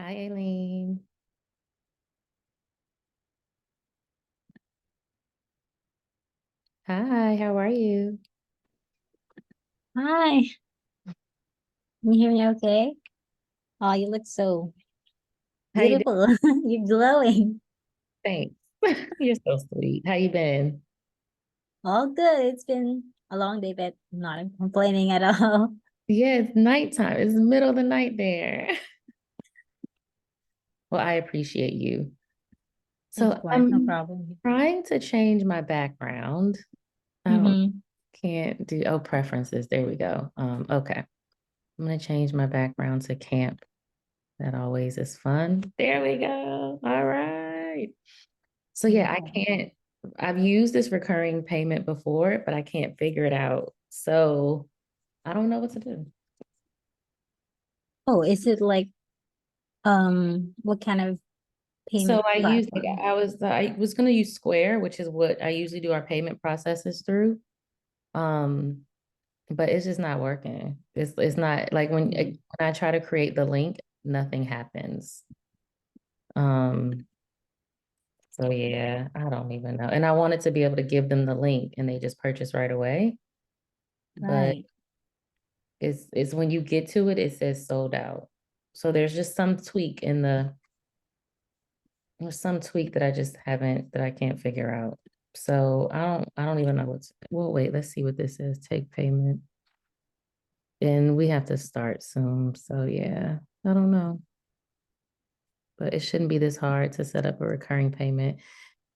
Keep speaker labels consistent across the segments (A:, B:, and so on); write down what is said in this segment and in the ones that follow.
A: Hi, Aileen. Hi, how are you?
B: Hi, can you hear me okay? Oh, you look so
A: How you doing?
B: beautiful. You're glowing.
A: Thanks. You're so sweet. How you been?
B: All good. It's been a long day, but I'm not complaining at all.
A: Yeah, it's nighttime. It's the middle of the night there. Well, I appreciate you.
B: Of
A: So
B: course, no
A: I'm
B: problem.
A: trying to change my background. I don't
B: Mm-hmm.
A: can't do preferences. There we go. Okay. I'm gonna change my background to camp. That always is fun. There we go. All right. So yeah, I
B: Okay.
A: can't, I've used this recurring payment before, but I can't figure it out. So I don't know what to do.
B: Oh, is it like what kind of
A: So
B: payment
A: I use like
B: platform?
A: I was gonna use Square, which is what I usually do our payment processes through. Um, but it's just not working. It's not like
B: Mm.
A: when I try to create the link, nothing happens. Um, so yeah, I don't even know. And I wanted to be able to give them the link and they just purchase right away. But
B: Right,
A: it's when you get to it, it says sold out. So there's some tweak that I just haven't that I can't figure out. So I don't even know well, wait, let's see what this is. Take payment. And we have to start soon. So yeah, I don't know. But it shouldn't be this hard to set up a recurring payment.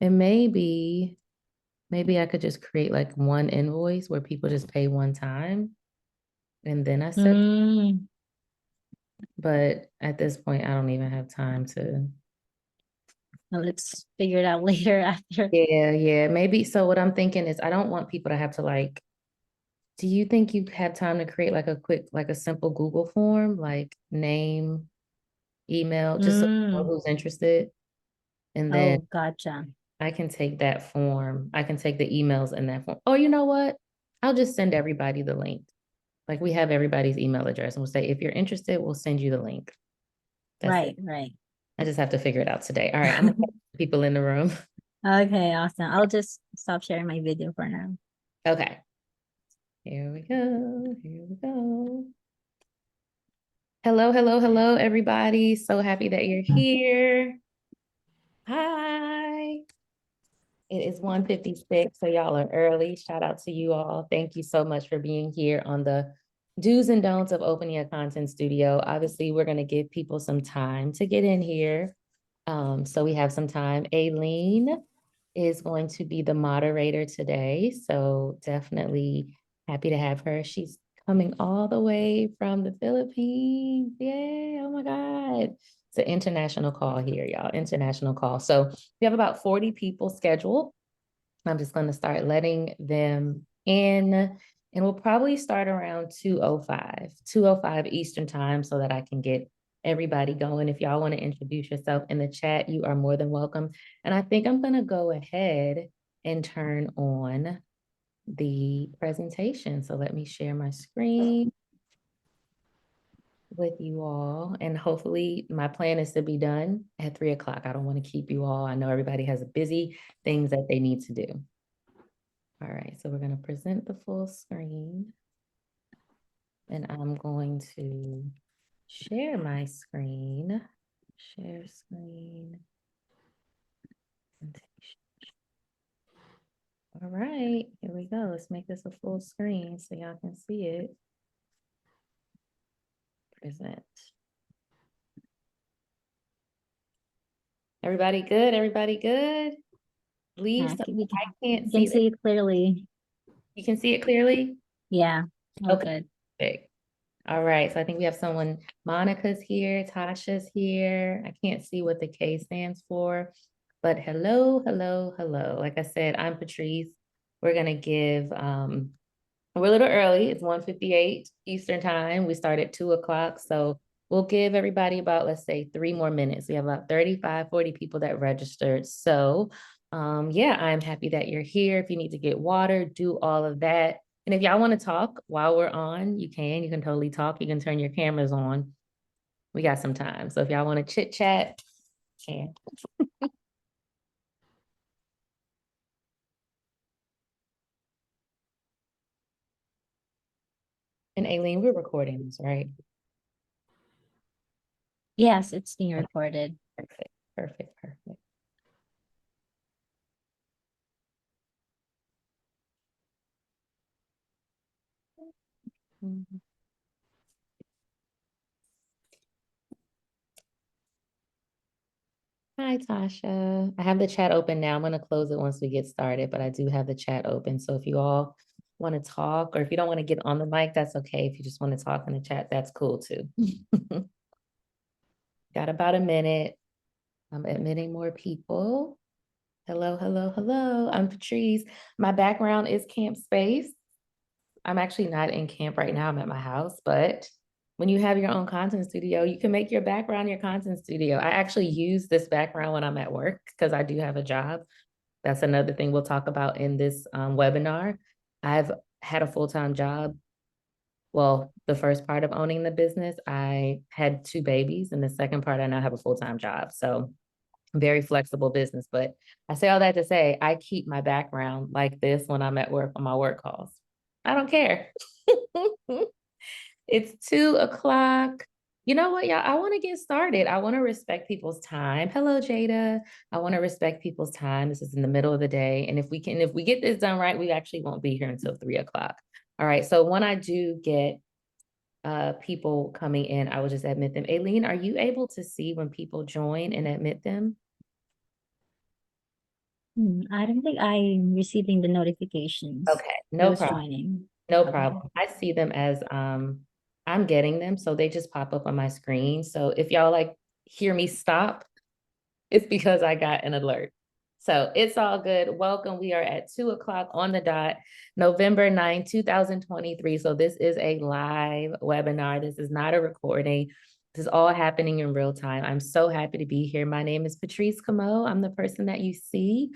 A: And maybe I could just create like one invoice where people just pay one time and then I set,
B: Mm.
A: but at this point I don't even have time to.
B: Well, let's figure it out later after.
A: Yeah, yeah. Maybe so what I'm thinking is I don't want people to have to like, do you think you have time to create like a quick, like a simple Google form, like name, email, just so you know
B: Mm.
A: who's interested? And then
B: Oh, gotcha.
A: I can take that form, I can take the emails in that form. Oh, you know what? I'll just send everybody the link. Like we have everybody's email address and we'll say, if you're interested, we'll send you the link. That's it.
B: Right, right.
A: I just have to figure it out today. All right, I'm gonna get people in the room.
B: Okay, awesome. I'll just stop sharing my video for now.
A: Okay, here we go. Here we go. Hello, hello, hello, everybody. So happy that you're here. Hi. It is 1:56, so y'all are early. Shout out to you all. Thank you so much for being here on the do's and don'ts of opening a content studio. Obviously, we're going to give people some time to get in here. So we have some time. Aileen is going to be the moderator today. So definitely happy to have her. She's coming all the way from the Philippines. Yay. Oh my God. It's an international call here, y'all. International call. So we have about 40 people scheduled. I'm just going to start letting them in. And we'll probably start around 2:05 Eastern time so that I can get everybody going. If y'all want to introduce yourself in the chat, you are more than welcome. And I think I'm going to go ahead and turn on the presentation. So let me share my screen with you all. And hopefully my plan is to be done at 3 o'clock. I don't want to keep you all. I know everybody has busy things that they need to do. All right, so we're going to present the full screen and I'm going to share my screen. Share screen. All right, here we go. Let's make this a full screen so y'all can see it. Present. Everybody good? Everybody good? Leave
B: Yeah,
A: some.
B: we
A: I can't
B: we can
A: see that.
B: see it clearly.
A: You can see it clearly?
B: Yeah. Oh,
A: Okay,
B: good.
A: perfect. All right, so I think we have someone, Monica's here, Tasha's here. I can't see what the K stands for, but hello, hello, hello. Like I said, I'm Patrice. We're gonna give, we're a little early. It's 1:58 Eastern time. We start at 2 o'clock, so we'll give everybody about, let's say, 3 more minutes. We have about 35, 40 people that registered. So yeah, I'm happy that you're here. If you need to get water, do all of that. And if y'all want to talk while we're on, you can totally talk. You can turn your cameras on. We got some time. So if y'all want to chit chat, can. And Aileen, we're recording this, right?
B: Yes, it's being recorded.
A: Perfect, perfect, perfect. Mhm. Hi, Tasha. I have the chat open now. I'm going to close it once we get started, but I do have the chat open. So if you all want to talk, or if you don't want to get on the mic, that's okay. If you just want to talk in the chat, that's cool too. Got about a minute. I'm admitting more people. Hello, hello, hello. I'm Patrice. My background is camp space. I'm actually not in camp right now. I'm at my house, but when you have your own content studio, you can make your background your content studio. I actually use this background when I'm at work because I do have a job. That's another thing we'll talk about in this webinar. I've had a full-time job. Well, the first part of owning the business, I had 2 babies, and the second part, I now have a full-time job. So very flexible business. But I say all that to say, I keep my background like this when I'm at work on my work calls. I don't care. It's 2 o'clock. You know what, y'all? I want to get started. I want to respect people's time. Hello, Jada. I want to respect people's time. This is in the middle of the day. And if we get this done right, we actually won't be here until 3 o'clock. All right. So when I do get people coming in, I will just admit them. Aileen, are you able to see when people join and admit them?
B: I don't think I'm receiving the notifications.
A: Okay, no
B: Those
A: problem.
B: joining.
A: No
B: Okay.
A: problem. I see them as I'm getting them, so they just pop up on my screen. So if y'all like hear me stop, it's because I got an alert. So it's all good. Welcome. We are at 2 o'clock on the dot, November 9, 2023. So this is a live webinar. This is not a recording. This is all happening in real time. I'm so happy to be here. My name is Patrice Camo. I'm the person that you see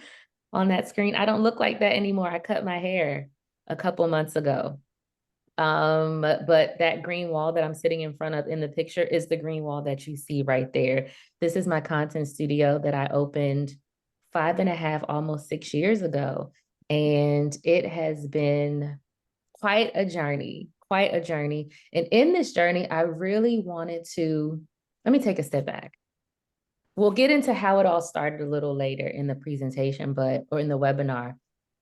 A: on that screen. I don't look like that anymore. I cut my hair a couple months ago. But that green wall that I'm sitting in front of in the picture is the green wall that you see right there. This is my content studio that I opened 5.5, almost 6 years ago. And it has been quite a journey, quite a journey. And in this journey, I really wanted to, let me take a step back. We'll get into how it all started a little later in the presentation, or in the webinar.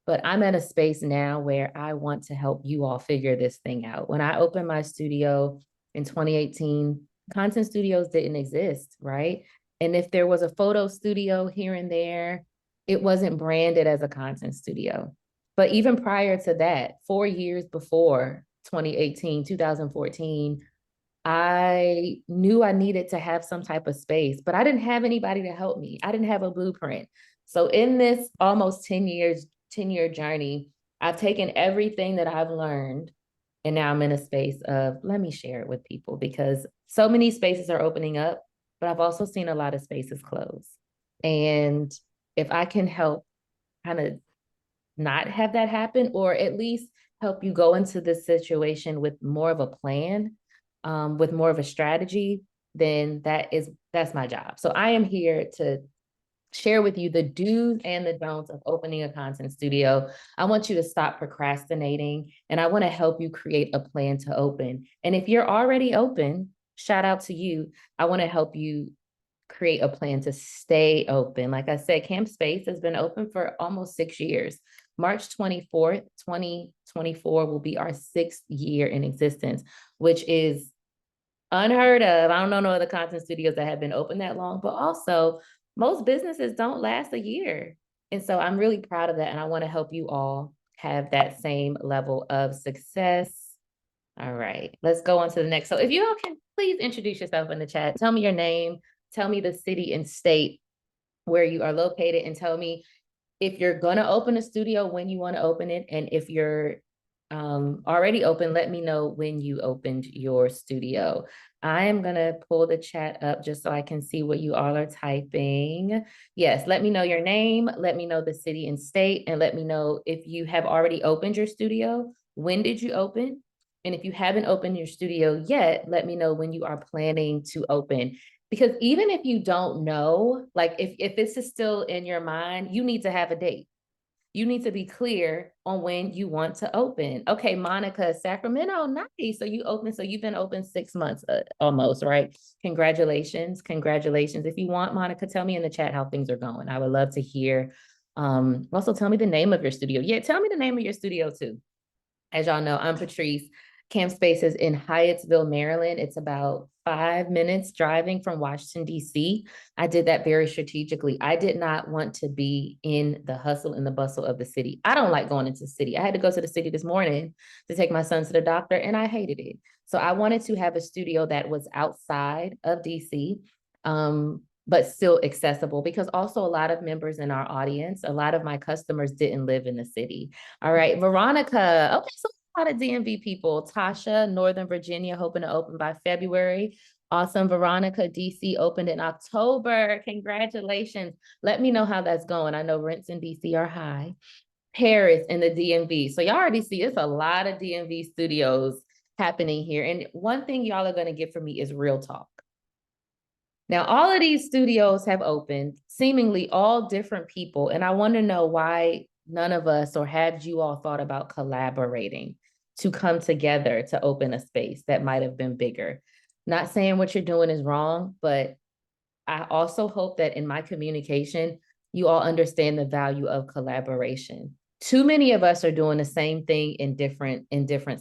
A: But I'm at a space now where I want to help you all figure this thing out. When I opened my studio in 2018, content studios didn't exist, right? And if there was a photo studio here and there, it wasn't branded as a content studio. But even prior to that, 4 years before 2018, 2014, I knew I needed to have some type of space, but I didn't have anybody to help me. I didn't have a blueprint. So in this almost 10-year journey, I've taken everything that I've learned, and now I'm in a space of, let me share it with people, because so many spaces are opening up, but I've also seen a lot of spaces close. And if I can help kind of not have that happen, or at least help you go into this situation with more of a plan, with more of a strategy, then that's my job. So I am here to share with you the do's and the don'ts of opening a content studio. I want you to stop procrastinating, and I want to help you create a plan to open. And if you're already open, shout out to you. I want to help you create a plan to stay open. Like I said, Camp Space has been open for almost 6 years. March 24th, 2024 will be our 6th year in existence, which is unheard of. I don't know no other content studios that have been open that long, but also most businesses don't last a year. And so I'm really proud of that. And I want to help you all have that same level of success. All right, let's go on to the next. So if you all can please introduce yourself in the chat, tell me your name, tell me the city and state where you are located, and tell me if you're going to open a studio, when you want to open it. And if you're already open, let me know when you opened your studio. I am going to pull the chat up just so I can see what you all are typing. Yes, let me know your name, let me know the city and state, and let me know if you have already opened your studio. When did you open? And if you haven't opened your studio yet, let me know when you are planning to open. Because even if you don't know, like if this is still in your mind, you need to have a date. You need to be clear on when you want to open. Okay, Monica, Sacramento, nice. So you've been open 6 months almost, right? Congratulations, congratulations. If you want, Monica, tell me in the chat how things are going. I would love to hear. Also tell me the name of your studio. Yeah, tell me the name of your studio too. As y'all know, I'm Patrice. Camp Space is in Hyattsville, Maryland. It's about 5 minutes driving from Washington, D.C. I did that very strategically. I did not want to be in the hustle and the bustle of the city. I don't like going into the city. I had to go to the city this morning to take my son to the doctor, and I hated it. So I wanted to have a studio that was outside of D.C., but still accessible, because also a lot of members in our audience, a lot of my customers didn't live in the city. All right, Veronica. Okay, so a lot of DMV people. Tasha, Northern Virginia, hoping to open by February. Awesome. Veronica, DC opened in October. Congratulations. Let me know how that's going. I know rents in DC are high. Paris in the DMV. So y'all already see it's a lot of DMV studios happening here. And one thing y'all are going to get from me is real talk. Now, all of these studios have opened, seemingly all different people. And I want to know why none of us, or had you all thought about collaborating to come together to open a space that might have been bigger? Not saying what you're doing is wrong, but I also hope that in my communication, you all understand the value of collaboration. Too many of us are doing the same thing in different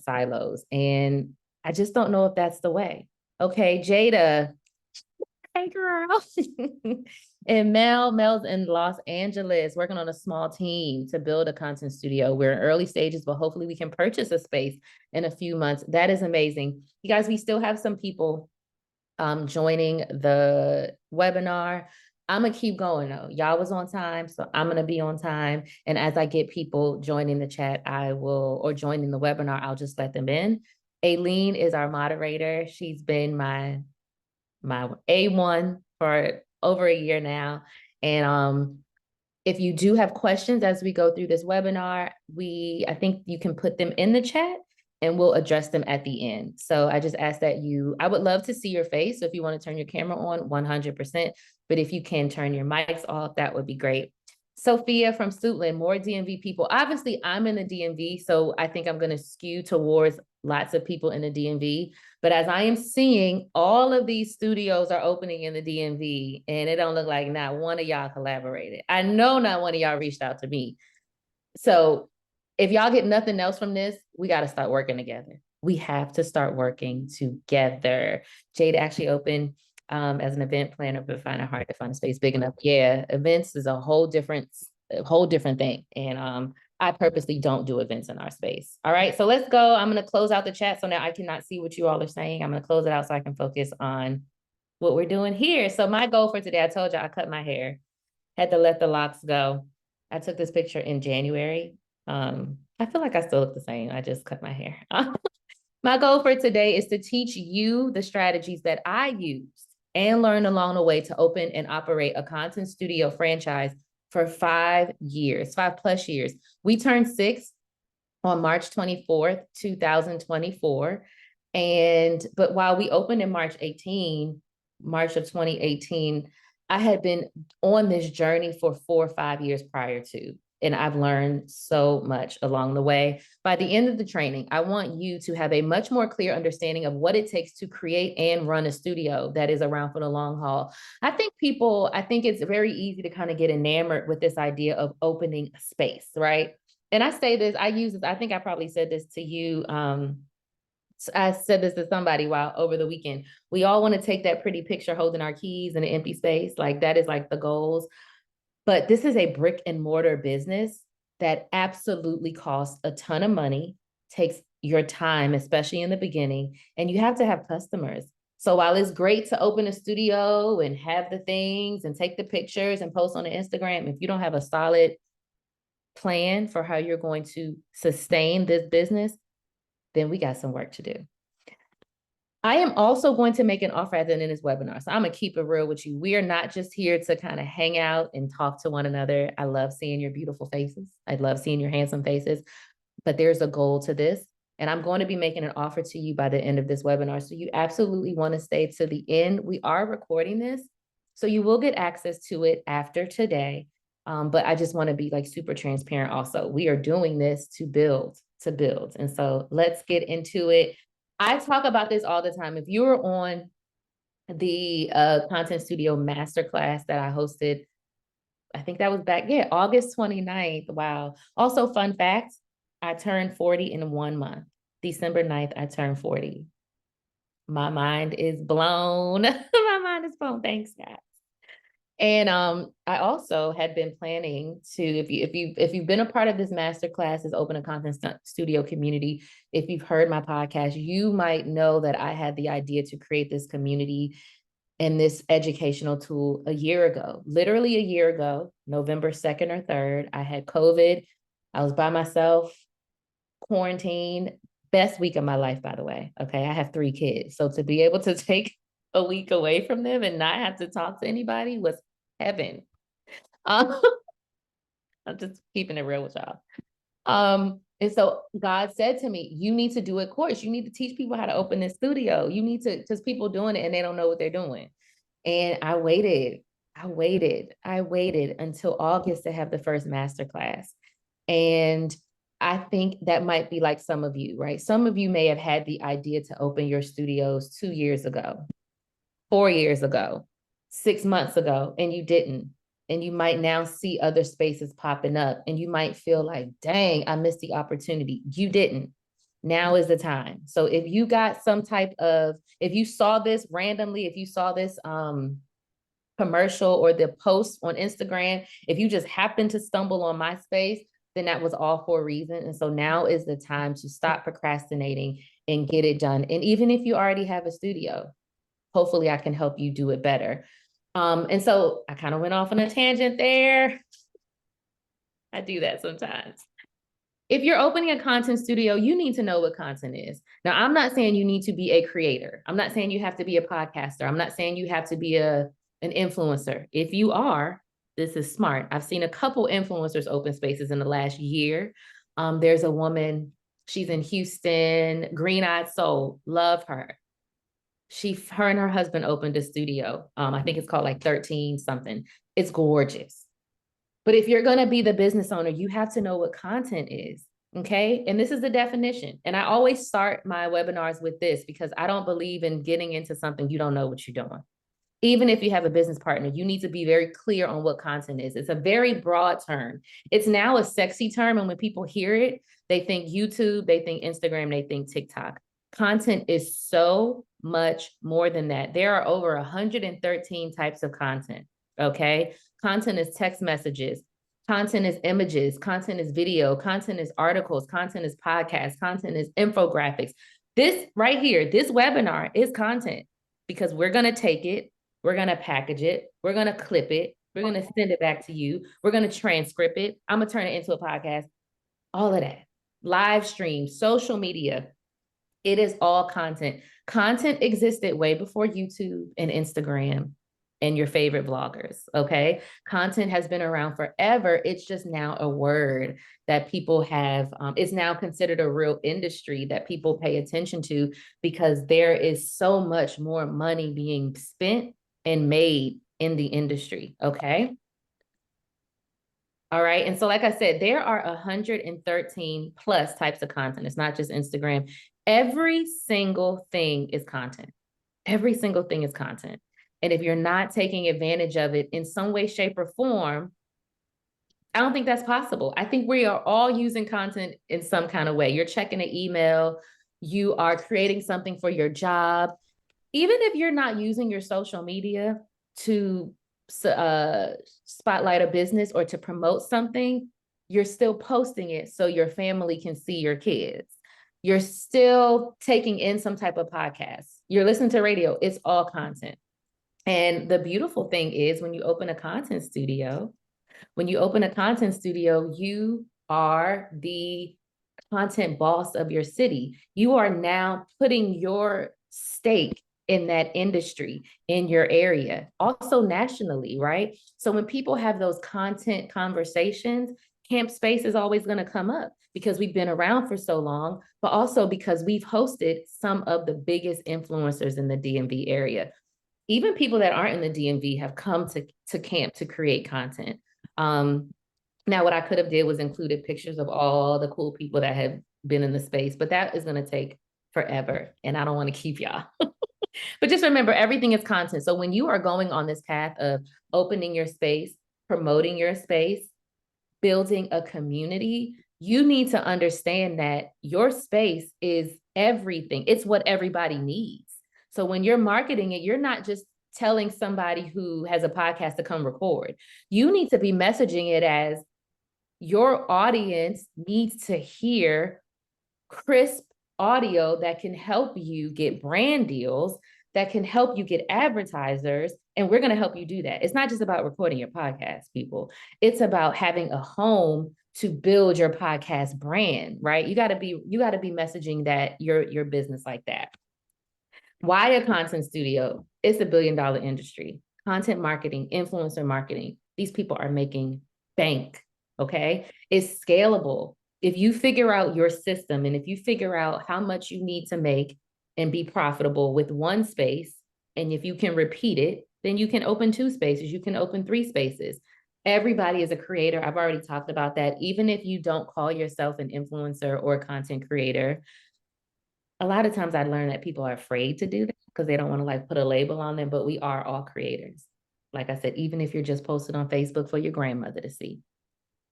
A: silos. And I just don't know if that's the way. Okay, Jada, hey girl. And Mel's in Los Angeles working on a small team to build a content studio. We're in early stages, but hopefully we can purchase a space in a few months. That is amazing. You guys, we still have some people joining the webinar. I'm gonna keep going though. Y'all was on time, so I'm gonna be on time. And as I get people joining the chat, or joining the webinar, I'll just let them in. Aileen is our moderator. She's been my A1 for over a year now. And if you do have questions as we go through this webinar, I think you can put them in the chat and we'll address them at the end. So I just ask that I would love to see your face. So if you want to turn your camera on, 100%, but if you can turn your mics off, that would be great. Sophia from Suitland, more DMV people. Obviously, I'm in the DMV, so I think I'm going to skew towards lots of people in the DMV. But as I am seeing, all of these studios are opening in the DMV, and it don't look like not one of y'all collaborated. I know not one of y'all reached out to me. So if y'all get nothing else from this, we got to start working together. We have to start working together. Jade actually opened as an event planner, but find it hard to find a space big enough. Yeah, events is a whole different thing. And I purposely don't do events in our space. All right, so let's go. I'm going to close out the chat. So now I cannot see what you all are saying. I'm going to close it out so I can focus on what we're doing here. So my goal for today, I told you I cut my hair, had to let the locks go. I took this picture in January. I feel like I still look the same. I just cut my hair. My goal for today is to teach you the strategies that I use and learn along the way to open and operate a content studio franchise for 5 years, 5+ years. We turned 6 on March 24th, 2024. But while we opened in March of 2018, I had been on this journey for 4 or 5 years prior to, and I've learned so much along the way. By the end of the training, I want you to have a much more clear understanding of what it takes to create and run a studio that is around for the long haul. I think it's very easy to kind of get enamored with this idea of opening a space, right? And I use this, I think I probably said this to you. I said this to somebody over the weekend. We all want to take that pretty picture holding our keys in an empty space. Like that is like the goals. But this is a brick and mortar business that absolutely costs a ton of money, takes your time, especially in the beginning, and you have to have customers. So while it's great to open a studio and have the things and take the pictures and post on the Instagram, if you don't have a solid plan for how you're going to sustain this business, then we got some work to do. I am also going to make an offer at the end of this webinar. So I'm going to keep it real with you. We are not just here to kind of hang out and talk to one another. I love seeing your beautiful faces. I love seeing your handsome faces. But there's a goal to this. And I'm going to be making an offer to you by the end of this webinar. So you absolutely want to stay to the end. We are recording this, so you will get access to it after today. But I just want to be like super transparent also. We are doing this to build. And so let's get into it. I talk about this all the time. If you're on the Content Studio Masterclass that I hosted, I think that was back, yeah, August 29th. Wow. Also, fun fact, I turned 40 in 1 month. December 9th, I turned 40. My mind is blown. My mind is blown. Thanks, guys. And I also had been planning to, if you've been a part of this masterclass, this Open a Content Studio community, if you've heard my podcast, you might know that I had the idea to create this community and this educational tool a year ago, literally a year ago, November 2nd or 3rd. I had COVID. I was by myself, quarantined. Best week of my life, by the way. Okay, I have 3 kids. So to be able to take a week away from them and not have to talk to anybody was heaven. I'm just keeping it real with y'all. And so God said to me, you need to do a course. You need to teach people how to open this studio. You need to, because people doing it and they don't know what they're doing. And I waited until August to have the first masterclass. And I think that might be like some of you, right? Some of you may have had the idea to open your studios 2 years ago, 4 years ago, 6 months ago, and you didn't. And you might now see other spaces popping up and you might feel like, dang, I missed the opportunity. You didn't. Now is the time. So if you got some type of, if you saw this randomly, if you saw this commercial or the post on Instagram, if you just happened to stumble on my space, then that was all for a reason. And so now is the time to stop procrastinating and get it done. And even if you already have a studio, hopefully I can help you do it better. And so I kind of went off on a tangent there. I do that sometimes. If you're opening a content studio, you need to know what content is. Now, I'm not saying you need to be a creator. I'm not saying you have to be a podcaster. I'm not saying you have to be an influencer. If you are, this is smart. I've seen a couple influencers open spaces in the last year. There's a woman, she's in Houston, Green Eyed Soul, love her. Her and her husband opened a studio. I think it's called like 13 something. It's gorgeous. But if you're going to be the business owner, you have to know what content is. Okay. And this is the definition. And I always start my webinars with this because I don't believe in getting into something you don't know what you're doing. Even if you have a business partner, you need to be very clear on what content is. It's a very broad term. It's now a sexy term. And when people hear it, they think YouTube, they think Instagram, they think TikTok. Content is so much more than that. There are over 113 types of content. Okay. Content is text messages. Content is images. Content is video. Content is articles. Content is podcasts. Content is infographics. This right here, this webinar is content because we're going to take it. We're going to package it. We're going to clip it. We're going to send it back to you. We're going to transcript it. I'm going to turn it into a podcast. All of that. Live stream, social media. It is all content. Content existed way before YouTube and Instagram and your favorite vloggers, okay? Content has been around forever. It's just now a word that people have, it's now considered a real industry that people pay attention to because there is so much more money being spent and made in the industry, okay? All right. And so, like I said, there are 113 plus types of content. It's not just Instagram. Every single thing is content. Every single thing is content. And if you're not taking advantage of it in some way, shape, or form, I don't think that's possible. I think we are all using content in some kind of way. You're checking an email, you are creating something for your job. Even if you're not using your social media to spotlight a business or to promote something, you're still posting it so your family can see your kids. You're still taking in some type of podcast. You're listening to radio. It's all content. And the beautiful thing is when you open a content studio, you are the content boss of your city. You are now putting your stake in that industry, in your area, also nationally, right? So when people have those content conversations, camp space is always going to come up because we've been around for so long, but also because we've hosted some of the biggest influencers in the DMV area. Even people that aren't in the DMV have come to camp to create content. Now, what I could have did was included pictures of all the cool people that have been in the space, but that is going to take forever, and I don't want to keep y'all. But just remember, everything is content. So when you are going on this path of opening your space, promoting your space, building a community, you need to understand that your space is everything. It's what everybody needs. So when you're marketing it, you're not just telling somebody who has a podcast to come record. You need to be messaging it as your audience needs to hear crisp audio that can help you get brand deals, that can help you get advertisers, and we're going to help you do that. It's not just about recording your podcast, people. It's about having a home to build your podcast brand, right? You got to be messaging that your business like that. Why a content studio? It's a $1 billion industry. Content marketing, influencer marketing. These people are making bank, okay? It's scalable. If you figure out your system and if you figure out how much you need to make and be profitable with one space, and if you can repeat it, then you can open 2 spaces, you can open 3 spaces. Everybody is a creator. I've already talked about that. Even if you don't call yourself an influencer or a content creator, a lot of times I learned that people are afraid to do that because they don't want to like put a label on them, but we are all creators. Like I said, even if you're just posted on Facebook for your grandmother to see,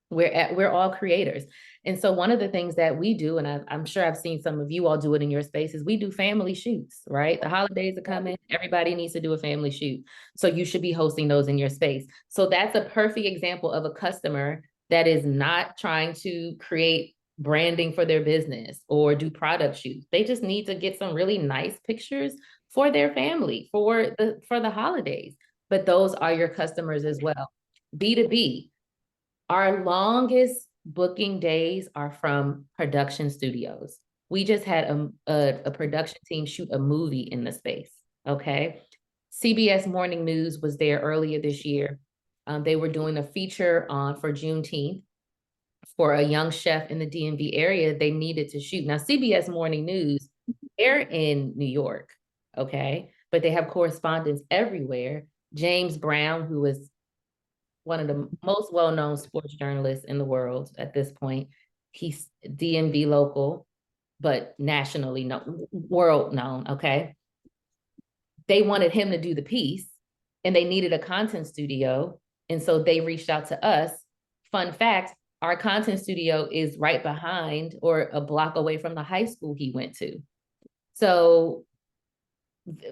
A: we're all creators. And so one of the things that we do, and I'm sure I've seen some of you all do it in your spaces, we do family shoots, right? The holidays are coming. Everybody needs to do a family shoot. So you should be hosting those in your space. So that's a perfect example of a customer that is not trying to create branding for their business or do product shoots. They just need to get some really nice pictures for their family for the holidays. But those are your customers as well. B2B, our longest booking days are from production studios. We just had a production team shoot a movie in the space, okay? CBS Morning News was there earlier this year. They were doing a feature on for Juneteenth for a young chef in the DMV area. They needed to shoot. Now, CBS Morning News, they're in New York, okay? But they have correspondents everywhere. James Brown, who is one of the most well-known sports journalists in the world at this point. He's DMV local, but nationally known, world known, okay? They wanted him to do the piece and they needed a content studio. And so they reached out to us. Fun fact, our content studio is right behind or a block away from the high school he went to. So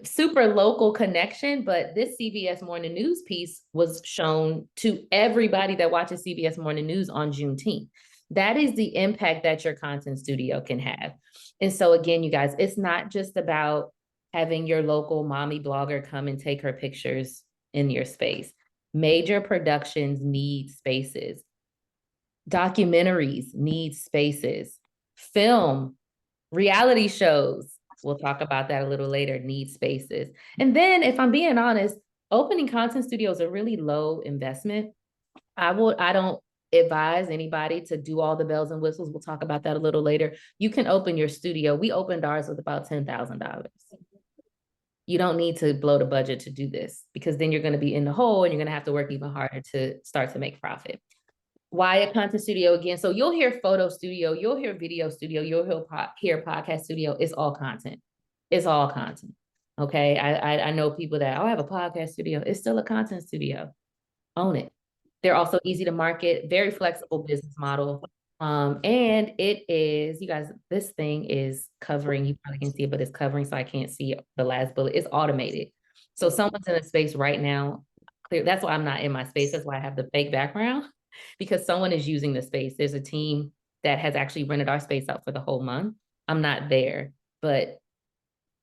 A: super local connection, but this CBS Morning News piece was shown to everybody that watches CBS Morning News on Juneteenth. That is the impact that your content studio can have. And so again, you guys, it's not just about having your local mommy blogger come and take her pictures in your space. Major productions need spaces. Documentaries need spaces. Film, reality shows, we'll talk about that a little later, need spaces. And then if I'm being honest, opening content studios are really low investment. I don't advise anybody to do all the bells and whistles. We'll talk about that a little later. You can open your studio. We opened ours with about $10,000. You don't need to blow the budget to do this because then you're going to be in the hole and you're going to have to work even harder to start to make profit. Why a content studio again? So you'll hear photo studio, you'll hear video studio, you'll hear podcast studio. It's all content. It's all content. Okay. I know people that, oh, I have a podcast studio. It's still a content studio. Own it. They're also easy to market, very flexible business model. And it is, you guys, this thing is covering, you probably can see it, but it's covering, so I can't see the last bullet. It's automated. So someone's in a space right now, clear. That's why I'm not in my space. That's why I have the fake background, because someone is using the space. There's a team that has actually rented our space out for the whole month. I'm not there, but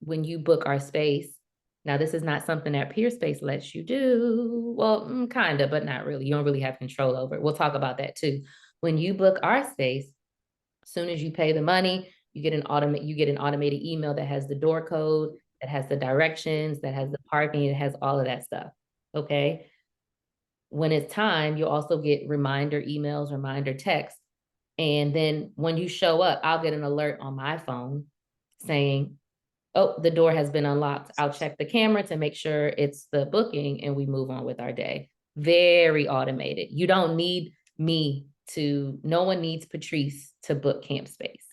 A: when you book our space, now this is not something that Peerspace lets you do. Well, kind of, but not really. You don't really have control over it. We'll talk about that too. When you book our space, as soon as you pay the money, you get an automated email that has the door code, that has the directions, that has the parking, it has all of that stuff. Okay. when it's time, you'll also get reminder emails, reminder texts. And then when you show up, I'll get an alert on my phone saying, oh, the door has been unlocked. I'll check the camera to make sure it's the booking and we move on with our day. Very automated. You don't need me to, no one needs Patrice to book camp space.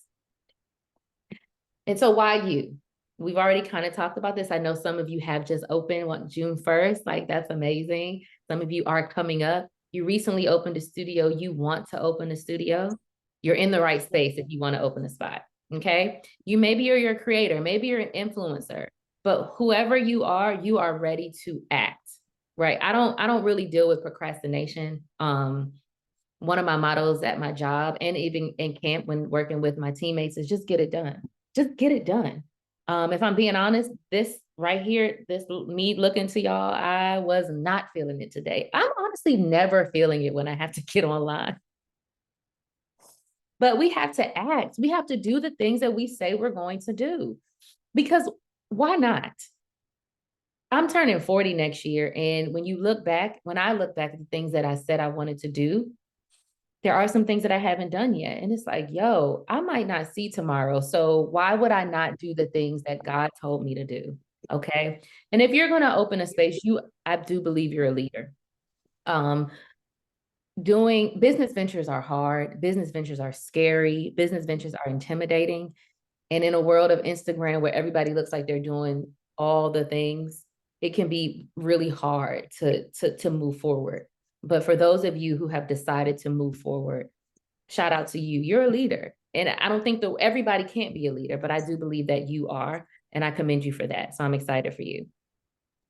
A: And so why you? We've already kind of talked about this. I know some of you have just opened June 1st. Like, that's amazing. Some of you are coming up. You recently opened a studio. You want to open a studio. You're in the right space if you want to open a spot. Okay. Maybe you're a creator, maybe you're an influencer, but whoever you are ready to act. Right. I don't really deal with procrastination. One of my mottos at my job and even in camp when working with my teammates is just get it done. Just get it done. If I'm being honest, this right here, this me looking to y'all, I was not feeling it today. I'm honestly never feeling it when I have to get online. But we have to act. We have to do the things that we say we're going to do. Because why not? I'm turning 40 next year. And when I look back at the things that I said I wanted to do, there are some things that I haven't done yet. And it's like, yo, I might not see tomorrow. So why would I not do the things that God told me to do? Okay. And if you're going to open a space, I do believe you're a leader. Doing business ventures are hard. Business ventures are scary. Business ventures are intimidating. And in a world of Instagram where everybody looks like they're doing all the things, it can be really hard to move forward. But for those of you who have decided to move forward, shout out to you. You're a leader. And I don't think that everybody can't be a leader, but I do believe that you are. And I commend you for that. So I'm excited for you.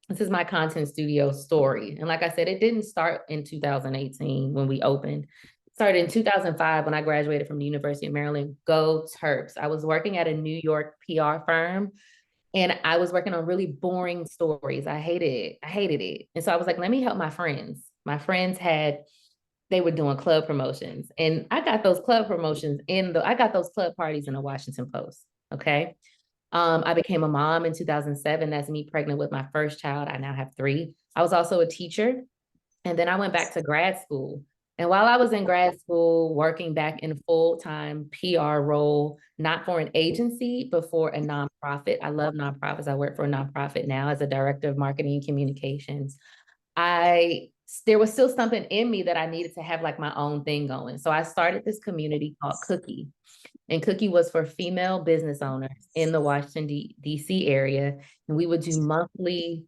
A: This is my content studio story. And like I said, it didn't start in 2018 when we opened. It started in 2005 when I graduated from the University of Maryland. Go Terps. I was working at a New York PR firm and I was working on really boring stories. I hated it. I hated it. And so I was like, let me help my friends. My friends they were doing club promotions. And I got those club promotions I got those club parties in the Washington Post. Okay. I became a mom in 2007. That's me pregnant with my first child. I now have 3. I was also a teacher. And then I went back to grad school. And while I was in grad school, working back in a full-time PR role, not for an agency, but for a nonprofit. I love nonprofits. I work for a nonprofit now as a director of marketing and communications. There was still something in me that I needed to have like my own thing going. So I started this community called Cookie. And Cookie was for female business owners in the Washington, D.C. area. And we would do monthly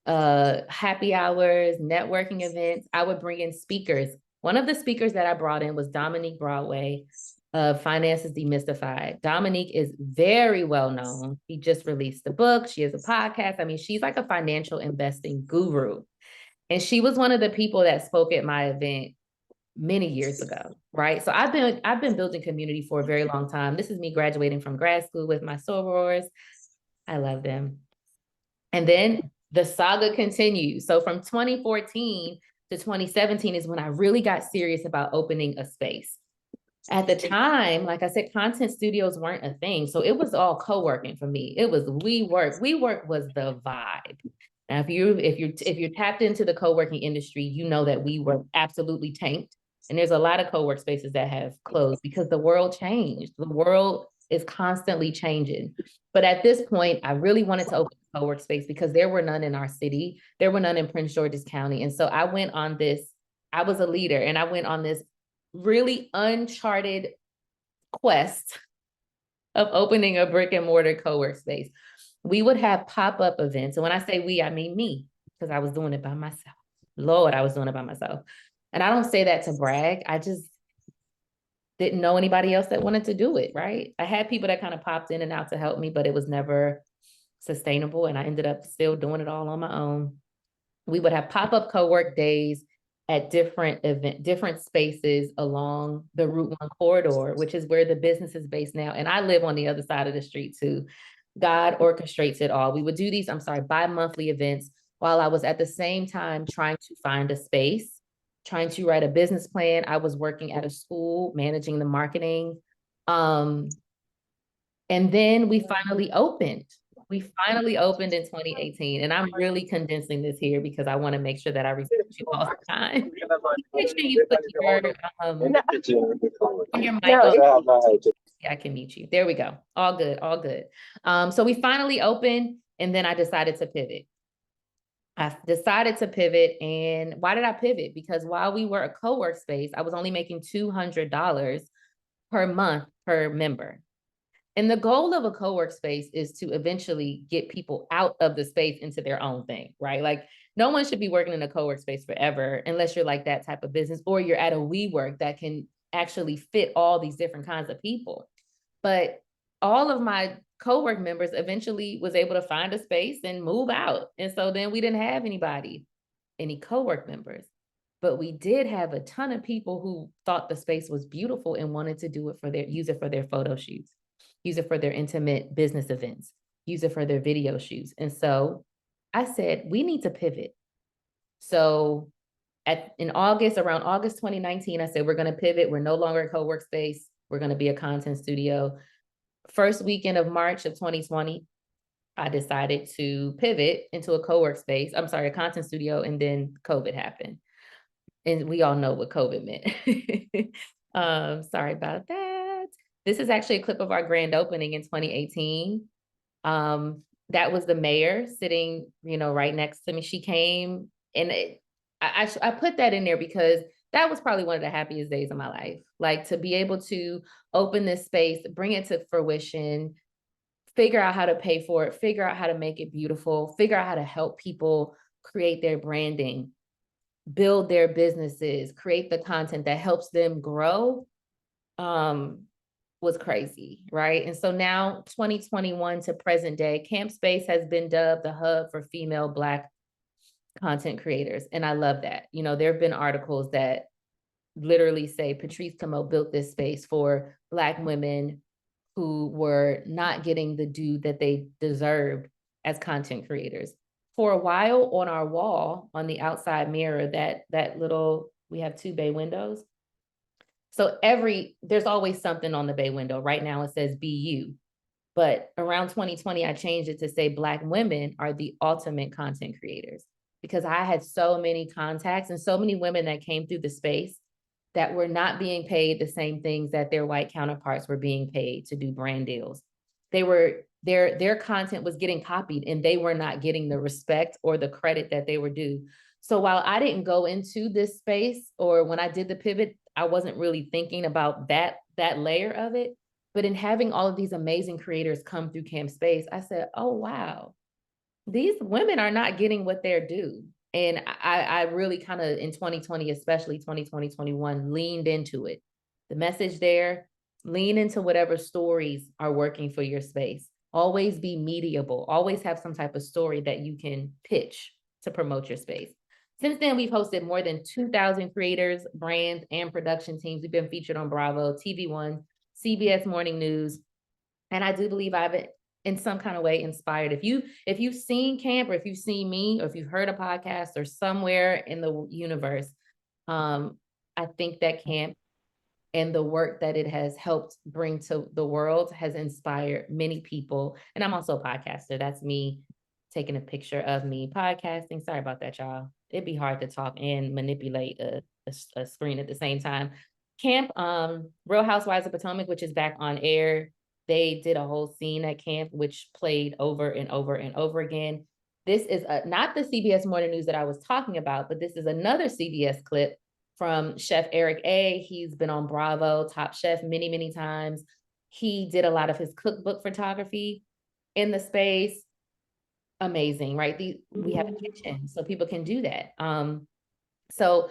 A: happy hours, networking events. I would bring in speakers. One of the speakers that I brought in was Dominique Broadway of Finances Demystified. Dominique is very well known. She just released a book. She has a podcast. I mean, she's like a financial investing guru. And she was one of the people that spoke at my event many years ago, right? So I've been building community for a very long time. This is me graduating from grad school with my sorors. I love them. And then the saga continues. So from 2014 to 2017 is when I really got serious about opening a space. At the time, like I said, content studios weren't a thing. So it was all co-working for me. It was WeWork. WeWork was the vibe. Now, if you're tapped into the co-working industry, you know that WeWork absolutely tanked. And there's a lot of co-work spaces that have closed because the world changed. The world is constantly changing. But at this point, I really wanted to open a co-work space because there were none in our city. There were none in Prince George's County. And so I was a leader and I went on this really uncharted quest of opening a brick and mortar co-work space. We would have pop-up events. And when I say we, I mean me, because I was doing it by myself. Lord, I was doing it by myself. And I don't say that to brag. I just didn't know anybody else that wanted to do it, right? I had people that kind of popped in and out to help me, but it was never sustainable. And I ended up still doing it all on my own. We would have pop-up co-work days at different spaces along the Route 1 corridor, which is where the business is based now. And I live on the other side of the street too. God orchestrates it all. We would do these, bi-monthly events while I was at the same time trying to find a space, trying to write a business plan. I was working at a school, managing the marketing. And then we finally opened. we finally opened in 2018, and I'm really condensing this here because I want to make sure that I respect you all the time. Make sure you put your mic on. Yeah, I can mute you. There we go. All good, all good. So we finally opened, and then I decided to pivot. And why did I pivot? Because while we were a co-work space, I was only making $200 per month per member. And the goal of a co-work space is to eventually get people out of the space into their own thing, right? Like no one should be working in a co-work space forever unless you're like that type of business, or you're at a WeWork that can actually fit all these different kinds of people. But all of my co-work members eventually was able to find a space and move out. And so then we didn't have any co-work members, but we did have a ton of people who thought the space was beautiful and wanted to use it for their photo shoots, use it for their intimate business events, use it for their video shoots. And so I said, we need to pivot. So around August 2019, I said, we're going to pivot. We're no longer a co-work space. We're going to be a content studio. First weekend of March of 2020, I decided to pivot into a co-work space. I'm sorry, a content studio, and then COVID happened. And we all know what COVID meant. Sorry about that. This is actually a clip of our grand opening in 2018. That was the mayor sitting, right next to me. She came, and I put that in there because that was probably one of the happiest days of my life. Like to be able to open this space, bring it to fruition, figure out how to pay for it, figure out how to make it beautiful, figure out how to help people create their branding, build their businesses, create the content that helps them grow, was crazy, right? And so now 2021 to present day, Camp Space has been dubbed the hub for female Black content creators. And I love that. There have been articles that literally say Patrice Camo built this space for Black women who were not getting the due that they deserved as content creators. For a while on our wall, on the outside mirror, that little, we have 2 bay windows. So there's always something on the bay window. Right now it says "Be You." But around 2020, I changed it to say Black women are the ultimate content creators, because I had so many contacts and so many women that came through the space that were not being paid the same things that their white counterparts were being paid to do brand deals. Their content was getting copied, and they were not getting the respect or the credit that they were due. So while I didn't go into this space, or when I did the pivot, I wasn't really thinking about that layer of it. But in having all of these amazing creators come through Camp Space, I said, oh, wow, these women are not getting what they're due. And I really kind of, in 2020, especially 2020, 2021, leaned into it. The message there, lean into whatever stories are working for your space. Always be mediable. Always have some type of story that you can pitch to promote your space. Since then, we've hosted more than 2,000 creators, brands, and production teams. We've been featured on Bravo, TV One, CBS Morning News. And I do believe I've in some kind of way inspired. If you've seen Camp, or if you've seen me, or if you've heard a podcast or somewhere in the universe, I think that Camp and the work that it has helped bring to the world has inspired many people. And I'm also a podcaster. That's me taking a picture of me podcasting. Sorry about that, y'all. It'd be hard to talk and manipulate a screen at the same time. Camp, Real Housewives of Potomac, which is back on air. They did a whole scene at Camp, which played over and over and over again. This is not the CBS Morning News that I was talking about, but this is another CBS clip from Chef Eric A. He's been on Bravo, Top Chef many, many times. He did a lot of his cookbook photography in the space. Amazing, right? We have a kitchen, so people can do that. So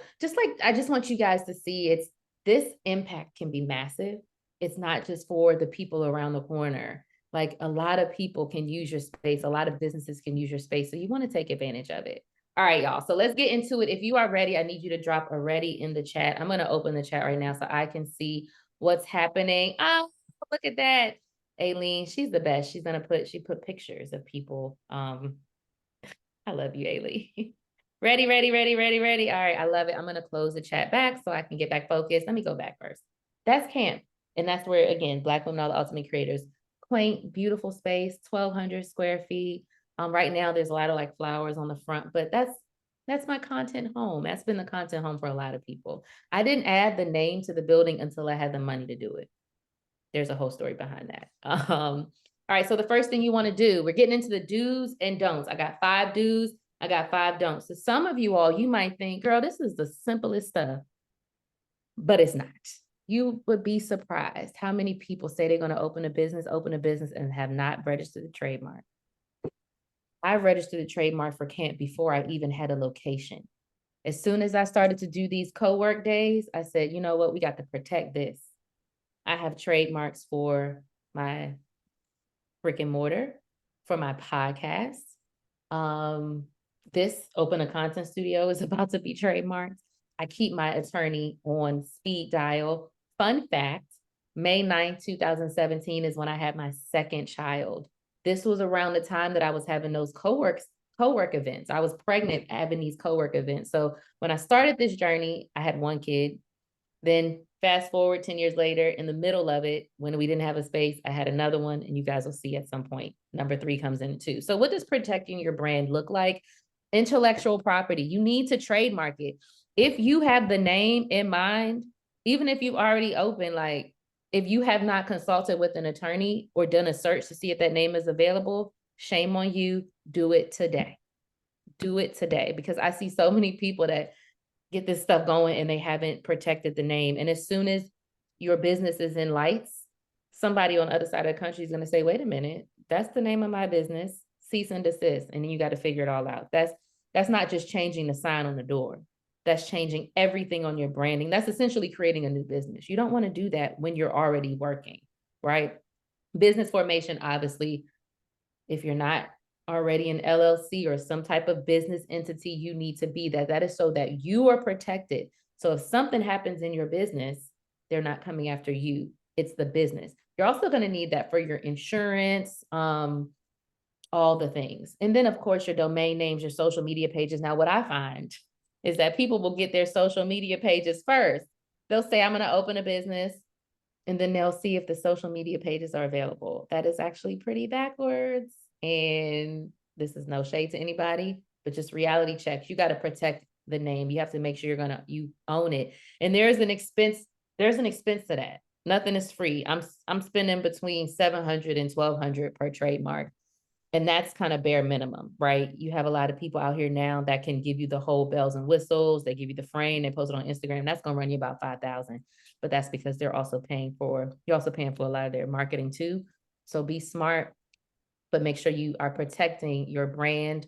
A: I just want you guys to see this impact can be massive. It's not just for the people around the corner. Like a lot of people can use your space. A lot of businesses can use your space. So you want to take advantage of it. All right, y'all. So let's get into it. If you are ready, I need you to drop a ready in the chat. I'm going to open the chat right now so I can see what's happening. Oh, look at that. Aileen, she's the best. She put pictures of people. I love you, Aileen. Ready, ready, ready, ready, ready. All right, I love it. I'm going to close the chat back so I can get back focused. Let me go back first. That's Camp. And that's where, again, Black women are the ultimate creators. quaint, beautiful space, 1,200 square feet. Right now there's a lot of like flowers on the front, but that's my content home. That's been the content home for a lot of people. I didn't add the name to the building until I had the money to do it. There's a whole story behind that. All right, so the first thing you want to do, we're getting into the do's and don'ts. I got 5 do's, I got 5 don'ts. So some of you all, you might think, girl, this is the simplest stuff, but it's not. You would be surprised how many people say they're going to open a business, and have not registered the trademark. I registered a trademark for camp before I even had a location. As soon as I started to do these co-work days, I said, you know what, we got to protect this. I have trademarks for my brick and mortar, for my podcast. This Open a Content Studio is about to be trademarked. I keep my attorney on speed dial. Fun fact, May 9th, 2017 is when I had my second child. This was around the time that I was having those co-work events. I was pregnant having these co-work events. So when I started this journey, I had 1 kid. Then fast forward 10 years later, in the middle of it, when we didn't have a space, I had another one, and you guys will see at some point, number 3 comes in too. So what does protecting your brand look like? Intellectual property. You need to trademark it. If you have the name in mind, even if you've already opened, like if you have not consulted with an attorney or done a search to see if that name is available, shame on you. Do it today. Do it today, because I see so many people that get this stuff going and they haven't protected the name. And as soon as your business is in lights, somebody on the other side of the country is going to say, wait a minute, that's the name of my business, cease and desist. And then you got to figure it all out. That's not just changing the sign on the door. That's changing everything on your branding. That's essentially creating a new business. You don't want to do that when you're already working, right? Business formation, obviously, if you're not already an LLC or some type of business entity, you need to be that. That is so that you are protected. So if something happens in your business, they're not coming after you. It's the business. You're also going to need that for your insurance, all the things. And then, of course, your domain names, your social media pages. Now, what I find is that people will get their social media pages first. They'll say, I'm going to open a business, and then they'll see if the social media pages are available. That is actually pretty backwards. And this is no shade to anybody, but just reality checks. You got to protect the name. You have to make sure you own it. And there's an expense to that. Nothing is free. I'm spending between $700 and $1,200 per trademark. And that's kind of bare minimum, right? You have a lot of people out here now that can give you the whole bells and whistles. They give you the frame, they post it on Instagram. That's going to run you about $5,000. But that's because you're also paying for a lot of their marketing too. So be smart, but make sure you are protecting your brand.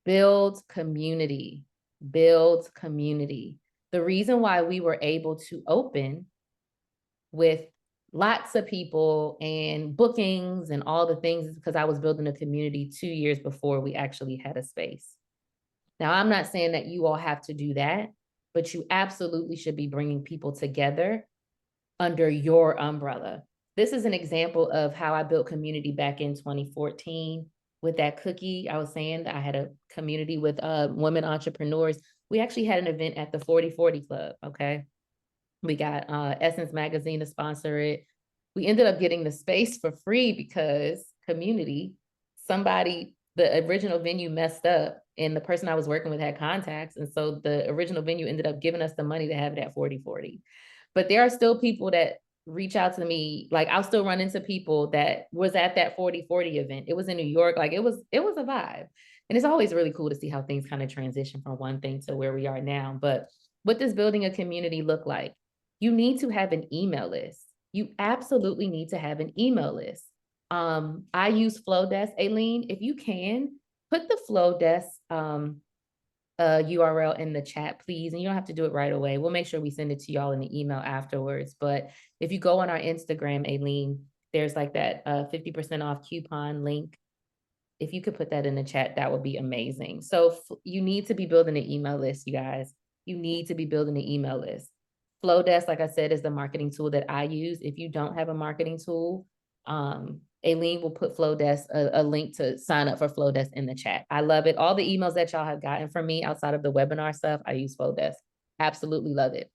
A: Build community. Build community. The reason why we were able to open with lots of people and bookings and all the things is because I was building a community 2 years before we actually had a space. Now, I'm not saying that you all have to do that, but you absolutely should be bringing people together under your umbrella. This is an example of how I built community back in 2014 with that cookie. I was saying that I had a community with women entrepreneurs. We actually had an event at the 40/40 Club, okay? We got Essence Magazine to sponsor it. We ended up getting the space for free because community, the original venue messed up and the person I was working with had contacts. And so the original venue ended up giving us the money to have it at 40/40. But there are still people that reach out to me. Like I'll still run into people that was at that 40/40 event. It was in New York. Like it was a vibe. And it's always really cool to see how things kind of transition from one thing to where we are now. But what does building a community look like? You need to have an email list. You absolutely need to have an email list. I use Flowdesk. Aileen, if you can, put the Flowdesk URL in the chat, please. And you don't have to do it right away. We'll make sure we send it to y'all in the email afterwards. But if you go on our Instagram, Aileen, there's like that 50% off coupon link. If you could put that in the chat, that would be amazing. So you need to be building an email list, you guys. You need to be building an email list. Flowdesk, like I said, is the marketing tool that I use. If you don't have a marketing tool, Aileen will put Flowdesk, a link to sign up for Flowdesk in the chat. I love it. All the emails that y'all have gotten from me outside of the webinar stuff, I use Flowdesk. Absolutely love it.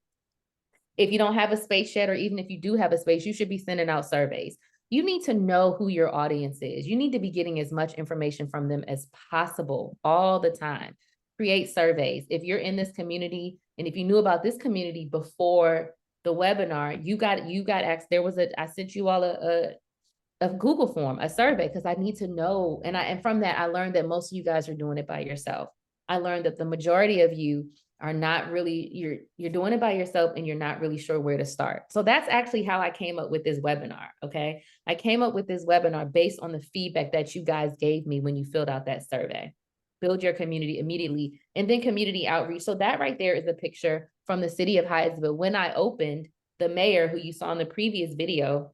A: If you don't have a space yet, or even if you do have a space, you should be sending out surveys. you need to know who your audience is. You need to be getting as much information from them as possible all the time. Create surveys. If you're in this community, and if you knew about this community before the webinar, you got asked, I sent you all a Google form, a survey, because I need to know. And from that, I learned that most of you guys are doing it by yourself. I learned that the majority of you are not really, you're doing it by yourself and you're not really sure where to start. So that's actually how I came up with this webinar. Okay. I came up with this webinar based on the feedback that you guys gave me when you filled out that survey. Build your community immediately, and then community outreach. So that right there is a picture from the city of Hyattsville. When I opened, the mayor, who you saw in the previous video,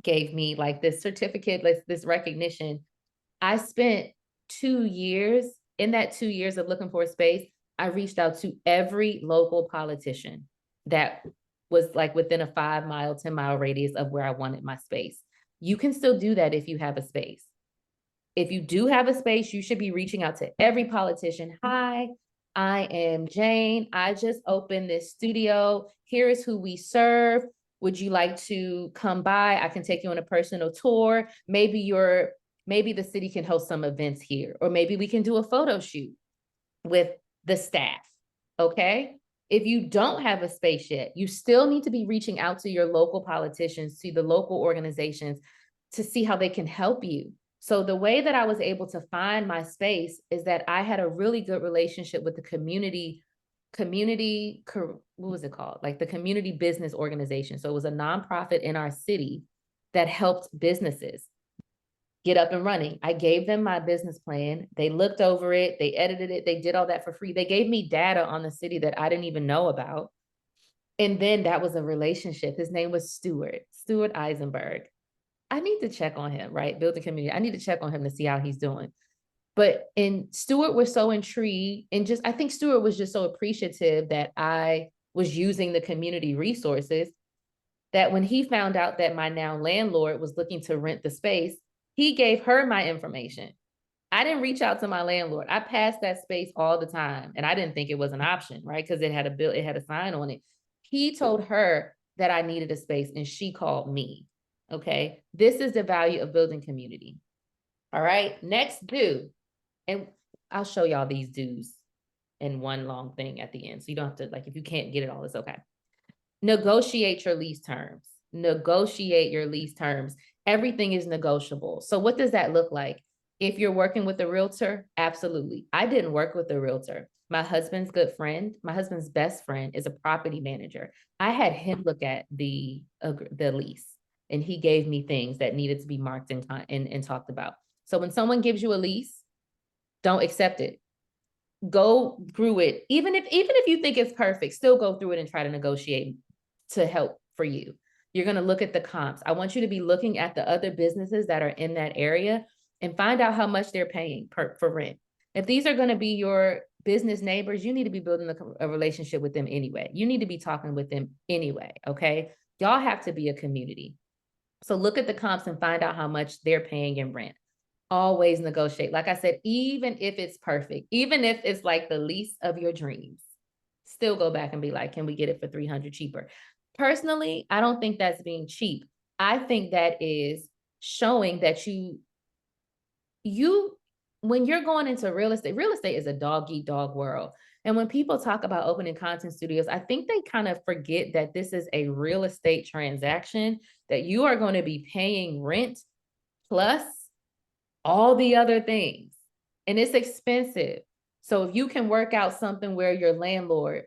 A: gave me like this certificate, this recognition. I spent 2 years. In that 2 years of looking for a space, I reached out to every local politician that was like within a 5-mile, 10-mile radius of where I wanted my space. You can still do that if you have a space. If you do have a space, you should be reaching out to every politician. Hi, I am Jane. I just opened this studio. Here is who we serve. Would you like to come by? I can take you on a personal tour. Maybe the city can host some events here, or maybe we can do a photo shoot with the staff. Okay. If you don't have a space yet, you still need to be reaching out to your local politicians, to the local organizations, to see how they can help you. So the way that I was able to find my space is that I had a really good relationship with the community, what was it called? Like the community business organization. So it was a nonprofit in our city that helped businesses get up and running. I gave them my business plan. They looked over it. They edited it. They did all that for free. They gave me data on the city that I didn't even know about. And then that was a relationship. His name was Stuart Eisenberg. I need to check on him, right? Building community. I need to check on him to see how he's doing. And Stuart was so intrigued, and I think Stuart was just so appreciative that I was using the community resources, that when he found out that my now landlord was looking to rent the space, he gave her my information. I didn't reach out to my landlord. I passed that space all the time, and I didn't think it was an option, right? Because it had a sign on it. He told her that I needed a space, and she called me. Okay, this is the value of building community. All right, next do, and I'll show y'all these do's in one long thing at the end. So you don't have to, like, if you can't get it all, it's okay. Negotiate your lease terms. Negotiate your lease terms. Everything is negotiable. So what does that look like? If you're working with a realtor, absolutely. I didn't work with a realtor. My husband's best friend is a property manager. I had him look at the lease, and he gave me things that needed to be marked and talked about. So when someone gives you a lease, don't accept it. Go through it. Even if you think it's perfect, still go through it and try to negotiate to help for you. You're going to look at the comps. I want you to be looking at the other businesses that are in that area and find out how much they're paying for rent. If these are going to be your business neighbors, you need to be building a relationship with them anyway. You need to be talking with them anyway. Okay. Y'all have to be a community. So look at the comps and find out how much they're paying in rent. Always negotiate. Like I said, even if it's perfect, even if it's like the lease of your dreams, still go back and be like, can we get it for $300 cheaper? Personally, I don't think that's being cheap. I think that is showing that when you're going into real estate is a dog eat dog world. And when people talk about opening content studios, I think they kind of forget that this is a real estate transaction, that you are going to be paying rent plus all the other things. And it's expensive. So if you can work out something where your landlord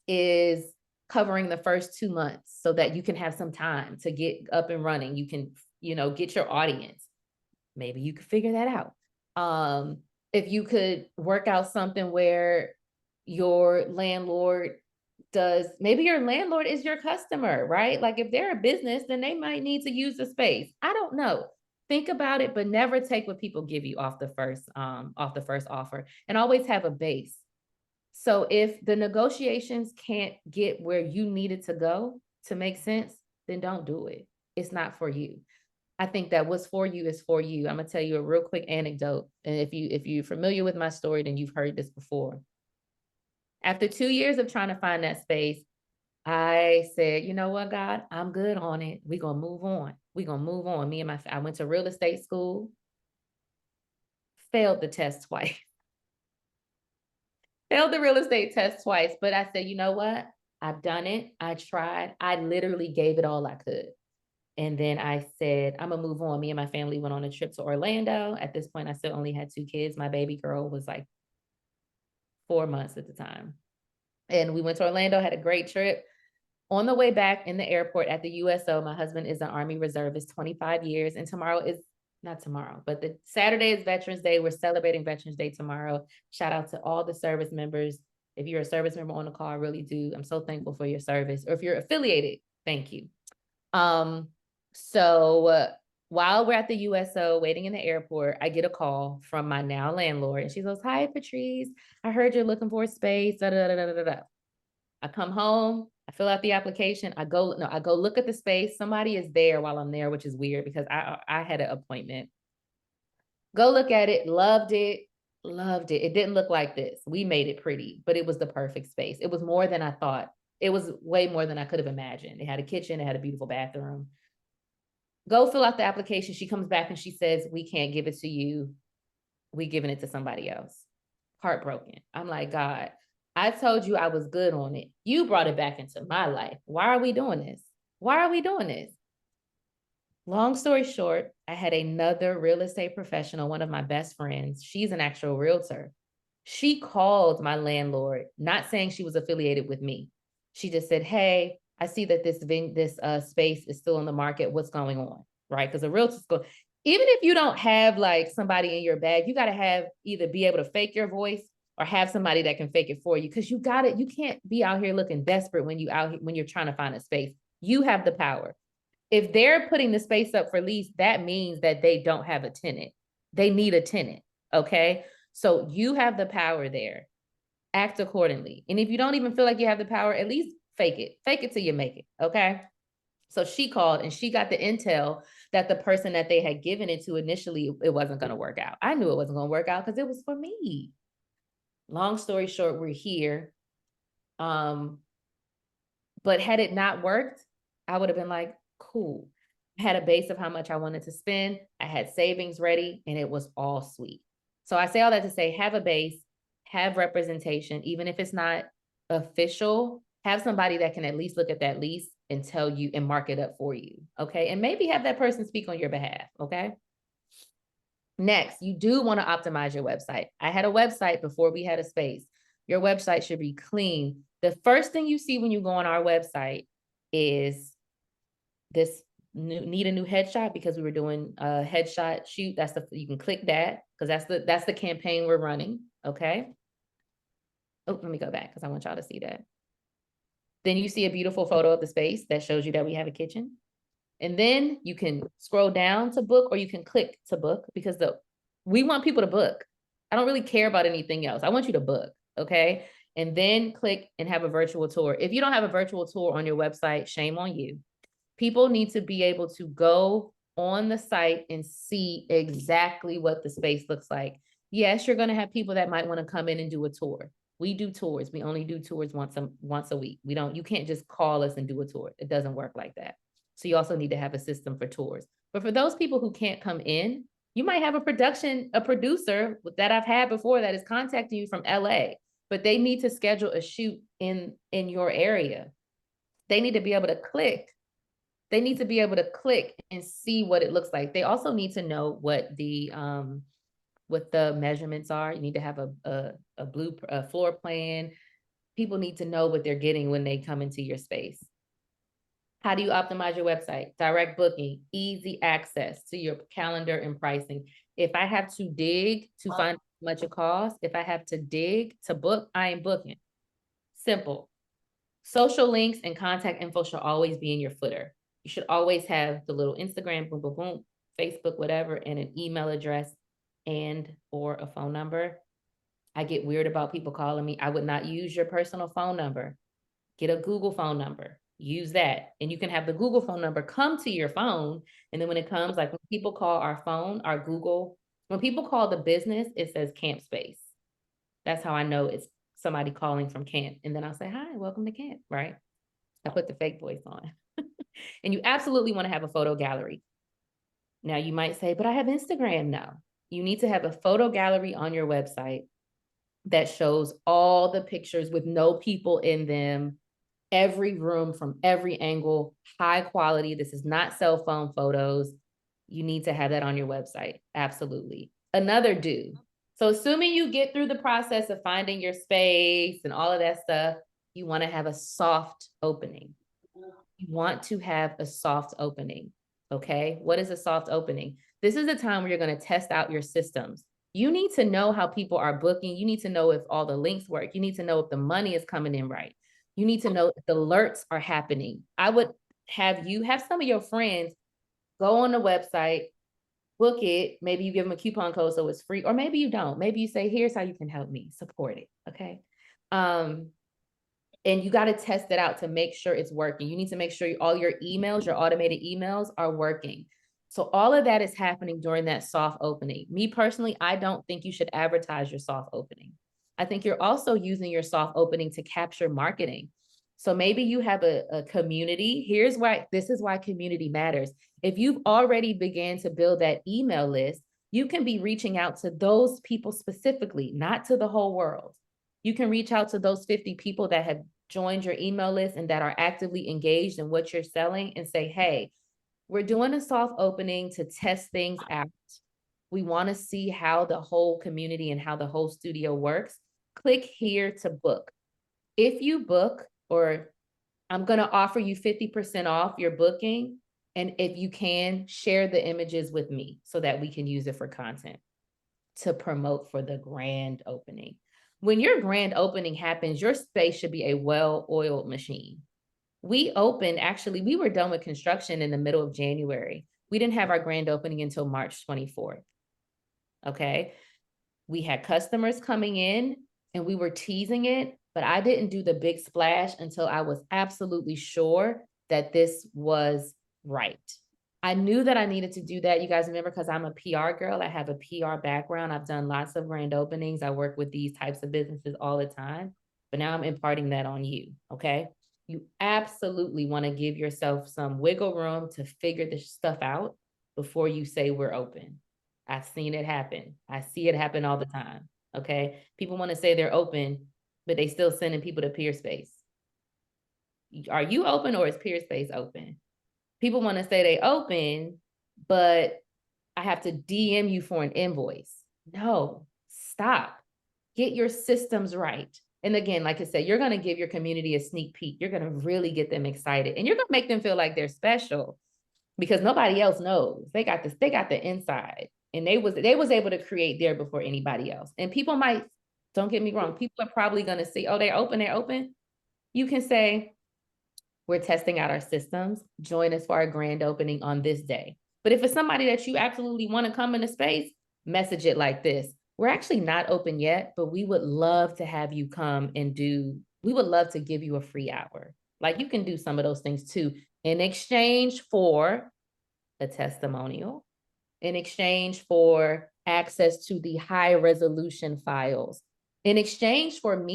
A: is covering the first 2 months so that you can have some time to get up and running, you can, get your audience. Maybe you could figure that out. If you could work out something where your landlord maybe your landlord is your customer, right? Like if they're a business, then they might need to use the space. I don't know. Think about it, but never take what people give you off the first offer, and always have a base. So if the negotiations can't get where you need it to go to make sense, then don't do it. It's not for you. I think that what's for you is for you. I'm gonna tell you a real quick anecdote. And if you're familiar with my story, then you've heard this before. After 2 years of trying to find that space, I said, you know what, God, I'm good on it. We're gonna move on. We're gonna move on. I went to real estate school, failed the test twice. Failed the real estate test twice, but I said, you know what? I've done it. I tried. I literally gave it all I could. And then I said, I'm gonna move on. Me and my family went on a trip to Orlando. At this point, I still only had 2 kids. My baby girl was like 4 months at the time. And we went to Orlando, had a great trip. On the way back in the airport at the USO, my husband is an Army reservist, 25 years. And tomorrow is not tomorrow, but the Saturday is Veterans Day. We're celebrating Veterans Day tomorrow. Shout out to all the service members. If you're a service member on the call, I really do. I'm so thankful for your service. Or if you're affiliated, thank you. So while we're at the USO waiting in the airport, I get a call from my now landlord, and she goes, "Hi, Patrice. I heard you're looking for a space." Da, da, da, da, da, da. I come home, I fill out the application. I go look at the space. Somebody is there while I'm there, which is weird because I had an appointment. Go look at it, loved it, loved it. It didn't look like this. We made it pretty, but it was the perfect space. It was more than I thought. It was way more than I could have imagined. It had a kitchen, it had a beautiful bathroom. Go fill out the application. She comes back and she says, "We can't give it to you. We giving it to somebody else." Heartbroken. I'm like, God, I told you I was good on it. You brought it back into my life. Why are we doing this? Why are we doing this? Long story short, I had another real estate professional, one of my best friends. She's an actual realtor. She called my landlord, not saying she was affiliated with me. She just said, "Hey, I see that this space is still on the market. What's going on?" Right? Because a realtor's go, even if you don't have like somebody in your bag, you got to have either be able to fake your voice or have somebody that can fake it for you. Because you can't be out here looking desperate when you're trying to find a space. You have the power. If they're putting the space up for lease, that means that they don't have a tenant. They need a tenant. Okay. So you have the power there. Act accordingly. And if you don't even feel like you have the power, at least fake it. Fake it till you make it. Okay. So she called and she got the intel that the person that they had given it to initially, it wasn't going to work out. I knew it wasn't going to work out because it was for me. Long story short, we're here. But had it not worked, I would have been like, cool. I had a base of how much I wanted to spend. I had savings ready and it was all sweet. So I say all that to say, have a base, have representation, even if it's not official, have somebody that can at least look at that lease and tell you and mark it up for you. Okay. And maybe have that person speak on your behalf. Okay. Next, you do want to optimize your website. I had a website before we had a space. Your website should be clean. The first thing you see when you go on our website is this need a new headshot because we were doing a headshot shoot. You can click that because that's the campaign we're running. Okay. Oh, let me go back because I want y'all to see that. Then you see a beautiful photo of the space that shows you that we have a kitchen. And then you can scroll down to book or you can click to book because we want people to book. I don't really care about anything else. I want you to book. Okay. And then click and have a virtual tour. If you don't have a virtual tour on your website, shame on you. People need to be able to go on the site and see exactly what the space looks like. Yes, you're going to have people that might want to come in and do a tour. We do tours. We only do tours once a week. You can't just call us and do a tour. It doesn't work like that. So you also need to have a system for tours. But for those people who can't come in, you might have a producer that I've had before that is contacting you from LA, but they need to schedule a shoot in your area. They need to be able to click. They need to be able to click and see what it looks like. They also need to know what the measurements are. You need to have a floor plan. People need to know what they're getting when they come into your space. How do you optimize your website? Direct booking, easy access to your calendar and pricing. If I have to dig to find how much it costs, if I have to dig to book, I am booking. Simple. Social links and contact info should always be in your footer. You should always have the little Instagram, boom, boom, boom, Facebook, whatever, and an email address or a phone number. I get weird about people calling me. I would not use your personal phone number. Get a Google phone number. Use that. And you can have the Google phone number come to your phone. And then when it comes, like when people call our phone, our Google, when people call the business, it says camp space. That's how I know it's somebody calling from camp. And then I'll say, "Hi, welcome to camp," right? I put the fake voice on. And you absolutely want to have a photo gallery. Now you might say, but I have Instagram now. You need to have a photo gallery on your website that shows all the pictures with no people in them, every room from every angle, high quality. This is not cell phone photos. You need to have that on your website. Absolutely. Another do. So assuming you get through the process of finding your space and all of that stuff, you want to have a soft opening. You want to have a soft opening. Okay. What is a soft opening? This is the time where you're going to test out your systems. You need to know how people are booking. You need to know if all the links work. You need to know if the money is coming in right. You need to know if the alerts are happening. I would have you have some of your friends go on the website, book it. Maybe you give them a coupon code so it's free, or maybe you don't. Maybe you say, here's how you can help me support it. Okay. And you got to test it out to make sure it's working. You need to make sure all your emails, your automated emails are working. So all of that is happening during that soft opening. Me personally, I don't think you should advertise your soft opening. I think you're also using your soft opening to capture marketing. So maybe you have a community. Here's why, this is why community matters. If you've already began to build that email list, you can be reaching out to those people specifically, not to the whole world. You can reach out to those 50 people that have joined your email list and that are actively engaged in what you're selling and say, hey, we're doing a soft opening to test things out. We want to see how the whole community and how the whole studio works. Click here to book. If you book, or I'm going to offer you 50% off your booking. And if you can, share the images with me so that we can use it for content to promote for the grand opening. When your grand opening happens, your space should be a well-oiled machine. We opened, actually, we were done with construction in the middle of January. We didn't have our grand opening until March 24th. Okay. We had customers coming in and we were teasing it, but I didn't do the big splash until I was absolutely sure that this was right. I knew that I needed to do that. You guys remember, because I'm a PR girl. I have a PR background. I've done lots of grand openings. I work with these types of businesses all the time, but now I'm imparting that on you. Okay. You absolutely want to give yourself some wiggle room to figure this stuff out before you say we're open. I've seen it happen. I see it happen all the time. Okay. People want to say they're open, but they still sending people to Peerspace. Are you open, or is Peerspace open? People want to say they open, but I have to DM you for an invoice. No, stop. Get your systems right. And again, like I said, you're going to give your community a sneak peek. You're going to really get them excited, and you're going to make them feel like they're special because nobody else knows. They got this, they got the inside, and they was able to create there before anybody else. And people might, don't get me wrong, people are probably going to say, oh, they're open, they're open. You can say, we're testing out our systems. Join us for our grand opening on this day. But if it's somebody that you absolutely want to come into space, message it like this. We're actually not open yet, but we would love to have you come and we would love to give you a free hour. Like, you can do some of those things too, in exchange for a testimonial, in exchange for access to the high resolution files, in exchange for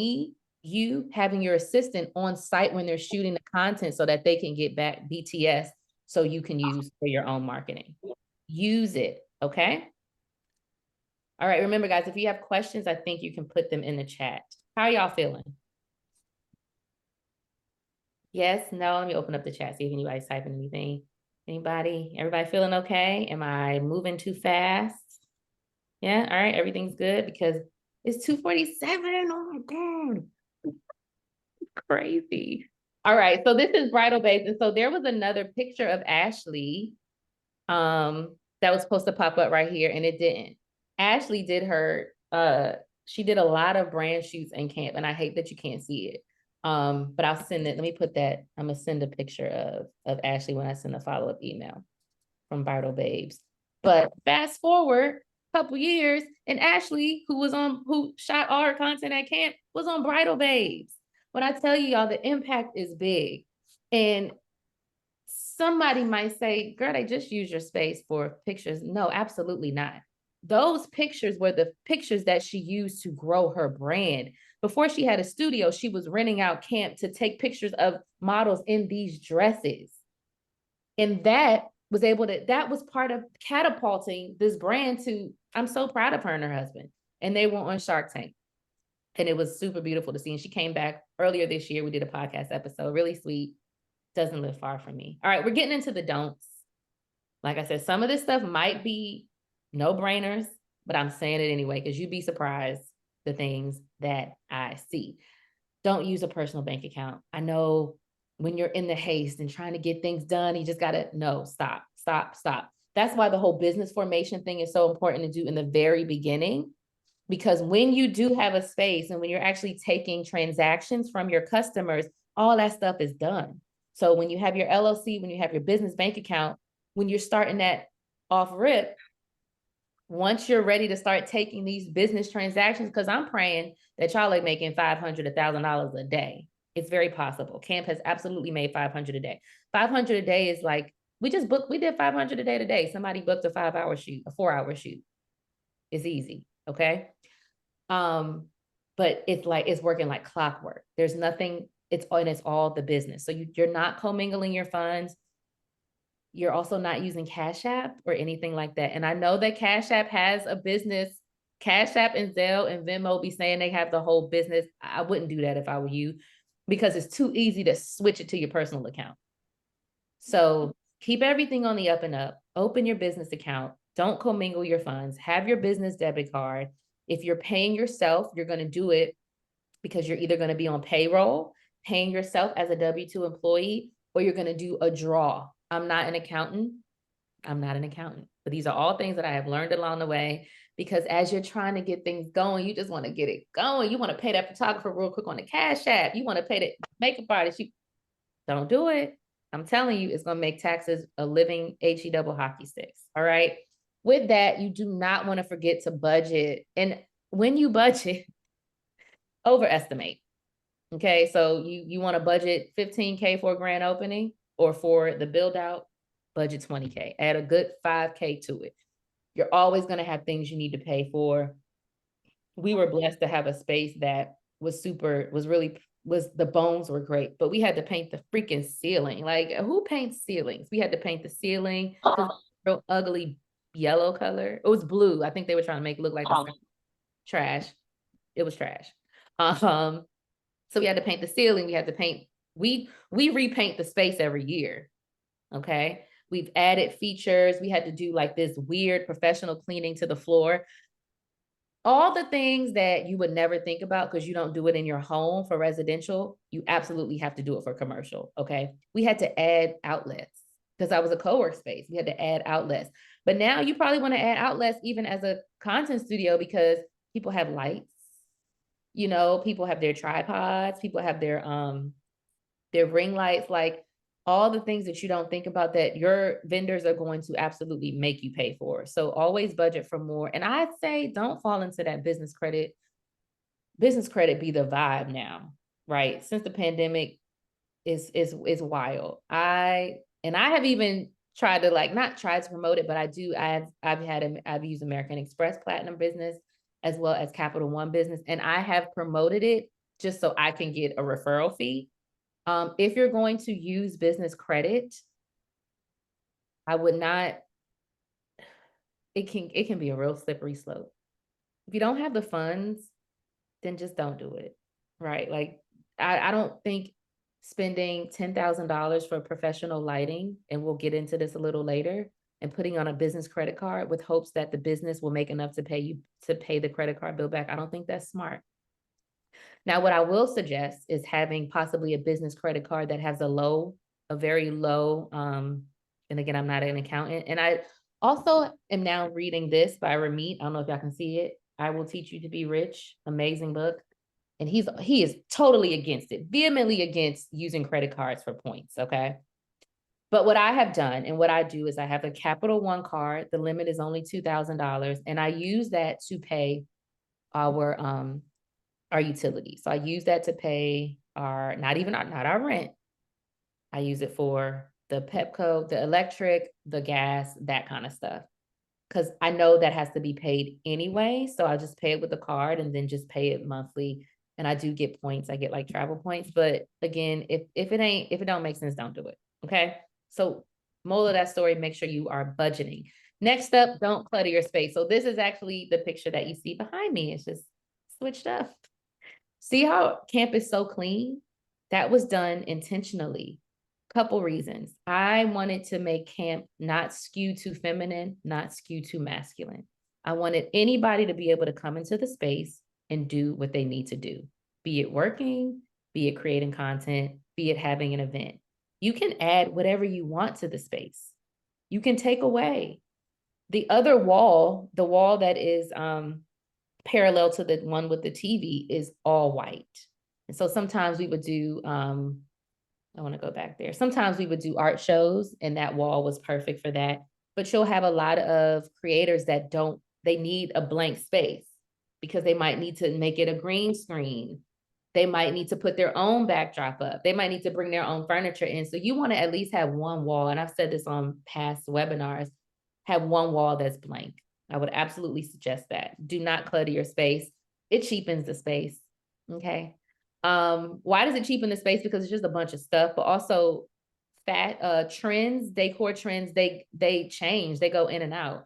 A: you having your assistant on site when they're shooting the content so that they can get back BTS so you can use for your own marketing. Use it, okay? All right, remember guys, if you have questions, I think you can put them in the chat. How are y'all feeling? Yes, no, let me open up the chat, see if anybody's typing anything. Anybody, everybody feeling okay? Am I moving too fast? Yeah, all right, everything's good because it's 2:47. Oh my God. Crazy. All right, so this is Bridal Babes. And so there was another picture of Ashley that was supposed to pop up right here, and it didn't. Ashley did she did a lot of brand shoots in camp, and I hate that you can't see it. But I'll send it. Let me put that. I'm gonna send a picture of Ashley when I send a follow-up email from Bridal Babes. But fast forward a couple years, and Ashley, who shot all her content at camp, was on Bridal Babes. When I tell you, y'all, the impact is big. And somebody might say, girl, they just use your space for pictures. No, absolutely not. Those pictures were the pictures that she used to grow her brand. Before she had a studio, she was renting out camp to take pictures of models in these dresses. And that was part of catapulting this brand to, I'm so proud of her and her husband. And they were on Shark Tank. And it was super beautiful to see. And she came back earlier this year. We did a podcast episode, really sweet. Doesn't live far from me. All right, we're getting into the don'ts. Like I said, some of this stuff might be no brainers, but I'm saying it anyway, because you'd be surprised the things that I see. Don't use a personal bank account. I know when you're in the haste and trying to get things done, you just gotta, no, stop. That's why the whole business formation thing is so important to do in the very beginning, because when you do have a space and when you're actually taking transactions from your customers, all that stuff is done. So when you have your LLC, when you have your business bank account, when you're starting that off rip, once you're ready to start taking these business transactions, because I'm praying that y'all are making $500, $1,000 a day. It's very possible. Camp has absolutely made 500 a day. 500 a day is like, we did 500 a day today. Somebody booked a 5-hour shoot, a 4-hour shoot. It's easy, okay? But it's working like clockwork. There's nothing, it's all the business. So you're not commingling your funds. You're also not using Cash App or anything like that. And I know that Cash App has a business. Cash App and Zelle and Venmo be saying they have the whole business. I wouldn't do that if I were you, because it's too easy to switch it to your personal account. So keep everything on the up and up. Open your business account. Don't commingle your funds. Have your business debit card. If you're paying yourself, you're going to do it because you're either going to be on payroll, paying yourself as a W-2 employee, or you're going to do a draw. I'm not an accountant. But these are all things that I have learned along the way, because as you're trying to get things going, you just want to get it going. You want to pay that photographer real quick on the Cash App. You want to pay the makeup artist. You don't do it. I'm telling you, it's going to make taxes a living HE double hockey sticks. All right. With that, you do not want to forget to budget. And when you budget, overestimate. Okay. So you want to budget 15K for a grand opening, or for the build out, budget 20K. Add a good 5K to it. You're always going to have things you need to pay for. We were blessed to have a space that was the bones were great, but we had to paint the freaking ceiling. Like, who paints ceilings? We had to paint the ceiling because real ugly yellow color. It was blue. I think they were trying to make it look like trash. It was trash. So we had to paint the ceiling. We had to paint. We repaint the space every year. Okay. We've added features. We had to do like this weird professional cleaning to the floor. All the things that you would never think about because you don't do it in your home for residential, you absolutely have to do it for commercial. Okay. We had to add outlets because I was a co-work space. We had to add outlets. But now you probably want to add outlets even as a content studio, because people have lights, people have their tripods, people have their ring lights, like all the things that you don't think about that your vendors are going to absolutely make you pay for. So always budget for more. And I'd say don't fall into that business credit. Business credit be the vibe now, right? Since the pandemic is wild. I have even tried to not try to promote it, but I've used American Express Platinum Business as well as Capital One Business, and I have promoted it just so I can get a referral fee. If you're going to use business credit, I would not, it can be a real slippery slope. If you don't have the funds, then just don't do it. Right. Like I don't think spending $10,000 for professional lighting, and we'll get into this a little later, and putting on a business credit card with hopes that the business will make enough to pay the credit card bill back. I don't think that's smart. Now, what I will suggest is having possibly a business credit card that has a very low, and again, I'm not an accountant. And I also am now reading this by Ramit. I don't know if y'all can see it. I Will Teach You to Be Rich. Amazing book. And he is totally against it, vehemently against using credit cards for points, okay? But what I have done and what I do is I have a Capital One card. The limit is only $2,000. And I use that to pay our utilities. So I use that to pay not our rent. I use it for the Pepco, the electric, the gas, that kind of stuff. Because I know that has to be paid anyway. So I'll just pay it with the card and then just pay it monthly. And I do get points. I get like travel points. But again, if it don't make sense, don't do it. Okay. So Moral of that story, make sure you are budgeting. Next up, don't clutter your space. So this is actually the picture that you see behind me. It's just switched up. See how camp is so clean? That was done intentionally. Couple reasons. I wanted to make camp not skew too feminine, not skew too masculine. I wanted anybody to be able to come into the space and do what they need to do, be it working, be it creating content, be it having an event. You can add whatever you want to the space. You can take away the other wall, the wall that is parallel to the one with the TV, is all white. And so sometimes we would do, I want to go back there. Sometimes we would do art shows, and that wall was perfect for that. But you'll have a lot of creators that they need a blank space because they might need to make it a green screen. They might need to put their own backdrop up. They might need to bring their own furniture in. So you want to at least have one wall. And I've said this on past webinars, have one wall that's blank. I would absolutely suggest that. Do not clutter your space. It cheapens the space. Okay. Why does it cheapen the space? Because it's just a bunch of stuff, but also trends, decor trends, they change, they go in and out.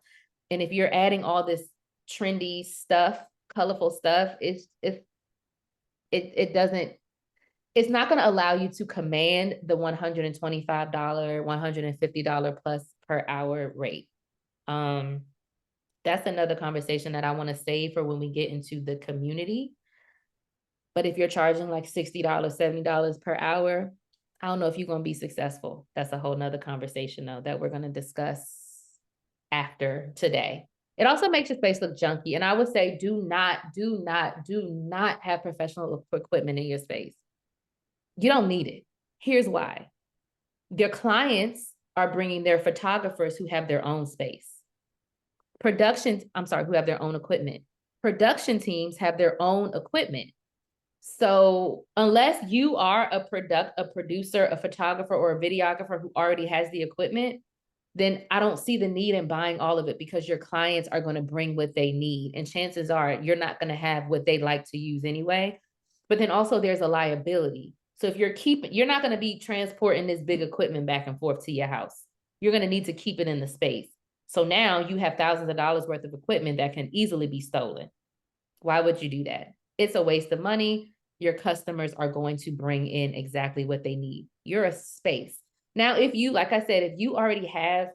A: And if you're adding all this trendy stuff, colorful stuff, it's not going to allow you to command the $125, $150 plus per hour rate. That's another conversation that I want to save for when we get into the community. But if you're charging like $60, $70 per hour, I don't know if you're going to be successful. That's a whole nother conversation though, that we're going to discuss after today. It also makes your space look junky. And I would say, do not have professional equipment in your space. You don't need it. Here's why. Their clients are bringing their photographers who have their own space. Who have their own equipment. Production teams have their own equipment. So unless you are a producer, a photographer, or a videographer who already has the equipment, then I don't see the need in buying all of it, because your clients are going to bring what they need. And chances are you're not going to have what they like to use anyway. But then also there's a liability. So if you're not going to be transporting this big equipment back and forth to your house. You're going to need to keep it in the space. So now you have thousands of dollars worth of equipment that can easily be stolen. Why would you do that? It's a waste of money. Your customers are going to bring in exactly what they need. You're a space. Now, if you, like I said, if you already have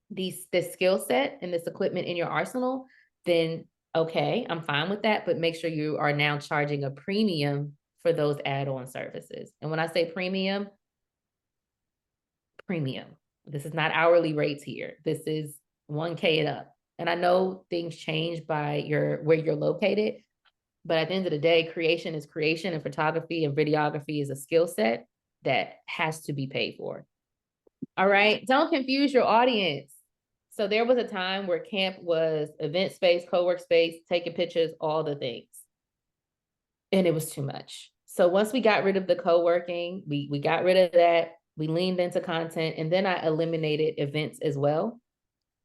A: this skill set and this equipment in your arsenal, then okay, I'm fine with that. But make sure you are now charging a premium for those add-on services. And when I say premium, this is not hourly rates here. This is 1K and up. And I know things change by where you're located, but at the end of the day, creation is creation, and photography and videography is a skill set that has to be paid for. All right, don't confuse your audience. So there was a time where camp was event space, co-work space, taking pictures, all the things. And it was too much. So once we got rid of the co-working, we got rid of that. We leaned into content, and then I eliminated events as well,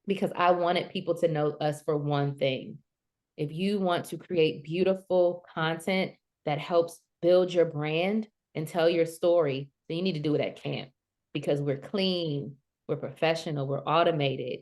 A: because I wanted people to know us for one thing. If you want to create beautiful content that helps build your brand and tell your story, then you need to do it at camp, because we're clean, we're professional, we're automated.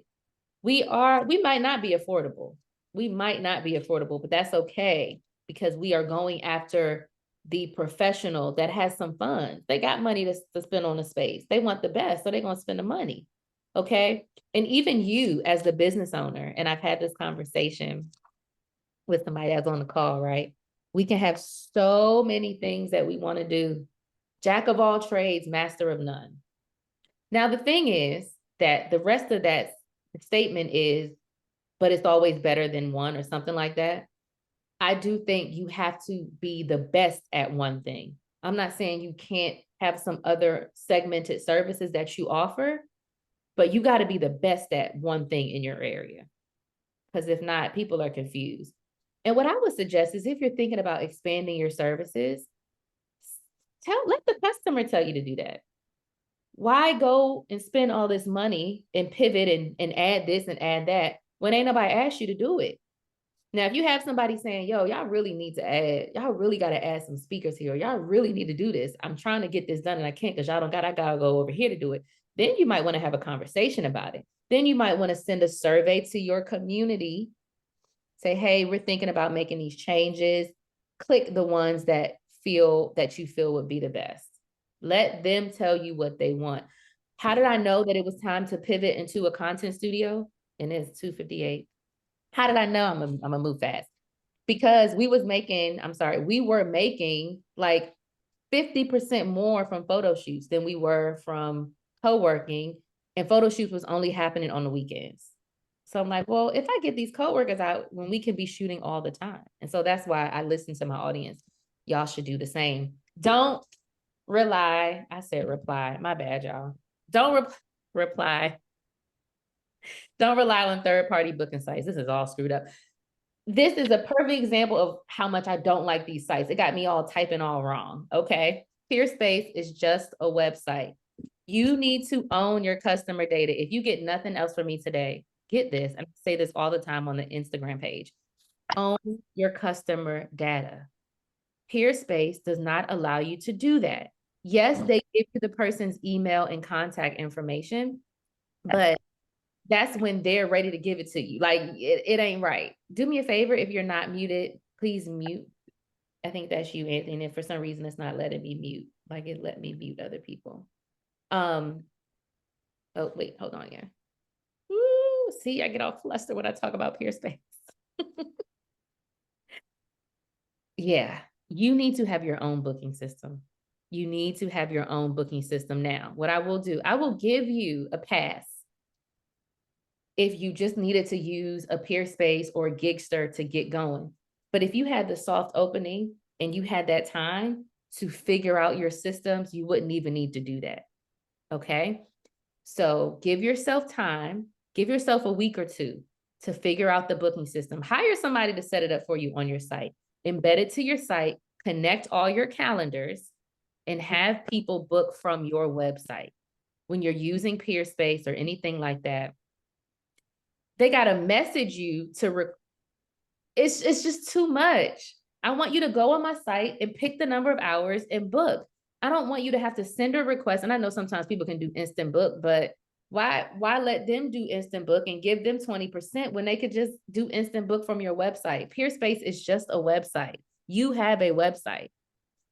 A: We might not be affordable. But that's okay, because we are going after the professional that has some funds. They got money to spend on the space. They want the best, so they're going to spend the money. Okay. And even you as the business owner, and I've had this conversation with somebody that's on the call, right? We can have so many things that we want to do. Jack of all trades, master of none. Now, the thing is that the rest of that statement is, but it's always better than one, or something like that. I do think you have to be the best at one thing. I'm not saying you can't have some other segmented services that you offer, but you got to be the best at one thing in your area. Because if not, people are confused. And what I would suggest is, if you're thinking about expanding your services, let the customer tell you to do that. Why go and spend all this money and pivot and add this and add that when ain't nobody asked you to do it? Now, if you have somebody saying, yo, y'all really got to add some speakers here. Y'all really need to do this. I'm trying to get this done and I can't, because y'all don't got, I got to go over here to do it. Then you might want to have a conversation about it. Then you might want to send a survey to your community. Say, hey, we're thinking about making these changes. Click the ones that you feel would be the best. Let them tell you what they want. How did I know that it was time to pivot into a content studio? And it's 2:58. How did I know? I'm gonna move fast. Because we were making like 50% more from photo shoots than we were from co-working, and photo shoots was only happening on the weekends. So I'm like, well, if I get these co-workers out when we can be shooting all the time. And so that's why I listen to my audience. Y'all should do the same. Don't rely. I said reply. My bad, y'all. Don't reply. Don't rely on third-party booking sites. This is all screwed up. This is a perfect example of how much I don't like these sites. It got me all typing all wrong. Okay. Peerspace is just a website. You need to own your customer data. If you get nothing else from me today, get this. And I say this all the time on the Instagram page. Own your customer data. Peerspace does not allow you to do that. Yes, they give you the person's email and contact information, but that's when they're ready to give it to you. Like it ain't right. Do me a favor, if you're not muted, please mute. I think that's you, Anthony. And for some reason, it's not letting me mute. Like it let me mute other people. Oh wait, hold on, yeah. Ooh, see, I get all flustered when I talk about Peerspace. Yeah, you need to have your own booking system. You need to have your own booking system now. What I will do, I will give you a pass if you just needed to use a Peerspace or a Gigster to get going. But if you had the soft opening and you had that time to figure out your systems, you wouldn't even need to do that. Okay. So give yourself time, give yourself a week or two to figure out the booking system. Hire somebody to set it up for you on your site, embed it to your site, connect all your calendars, and have people book from your website. When you're using Peerspace or anything like that, they got to message you to, it's just too much. I want you to go on my site and pick the number of hours and book. I don't want you to have to send a request. And I know sometimes people can do instant book, but why let them do instant book and give them 20% when they could just do instant book from your website? Peerspace is just a website. You have a website.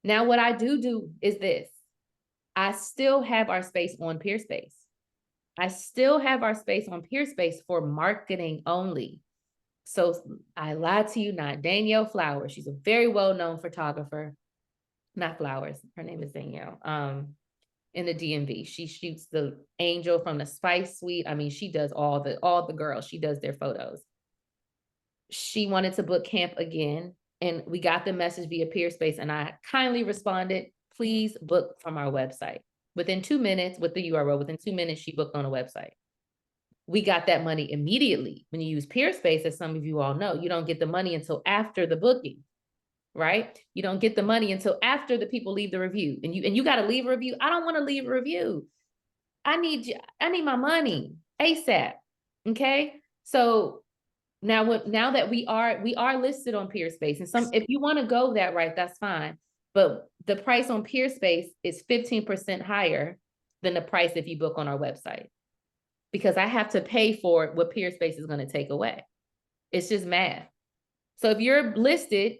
A: Now, what I do is this. I still have our space on Peerspace. I still have our space on Peerspace for marketing only. So I lied to you not. Danielle Flowers, she's a very well-known photographer. Not Flowers, her name is Danielle. In the DMV. She shoots the Angel from the Spice Suite. I mean, she does all the girls. She does their photos. She wanted to book camp again, and we got the message via Peerspace, and I kindly responded, please book from our website. Within 2 minutes, with the URL, within 2 minutes, she booked on a website. We got that money immediately. When you use Peerspace, as some of you all know, you don't get the money until after the booking, right? You don't get the money until after the people leave the review. And you got to leave a review. I don't want to leave a review. I need my money ASAP. Okay. So now that we are listed on Peerspace, and if you want to go that right, that's fine. But the price on Peerspace is 15% higher than the price if you book on our website, because I have to pay for what Peerspace is going to take away. It's just math. So if you're listed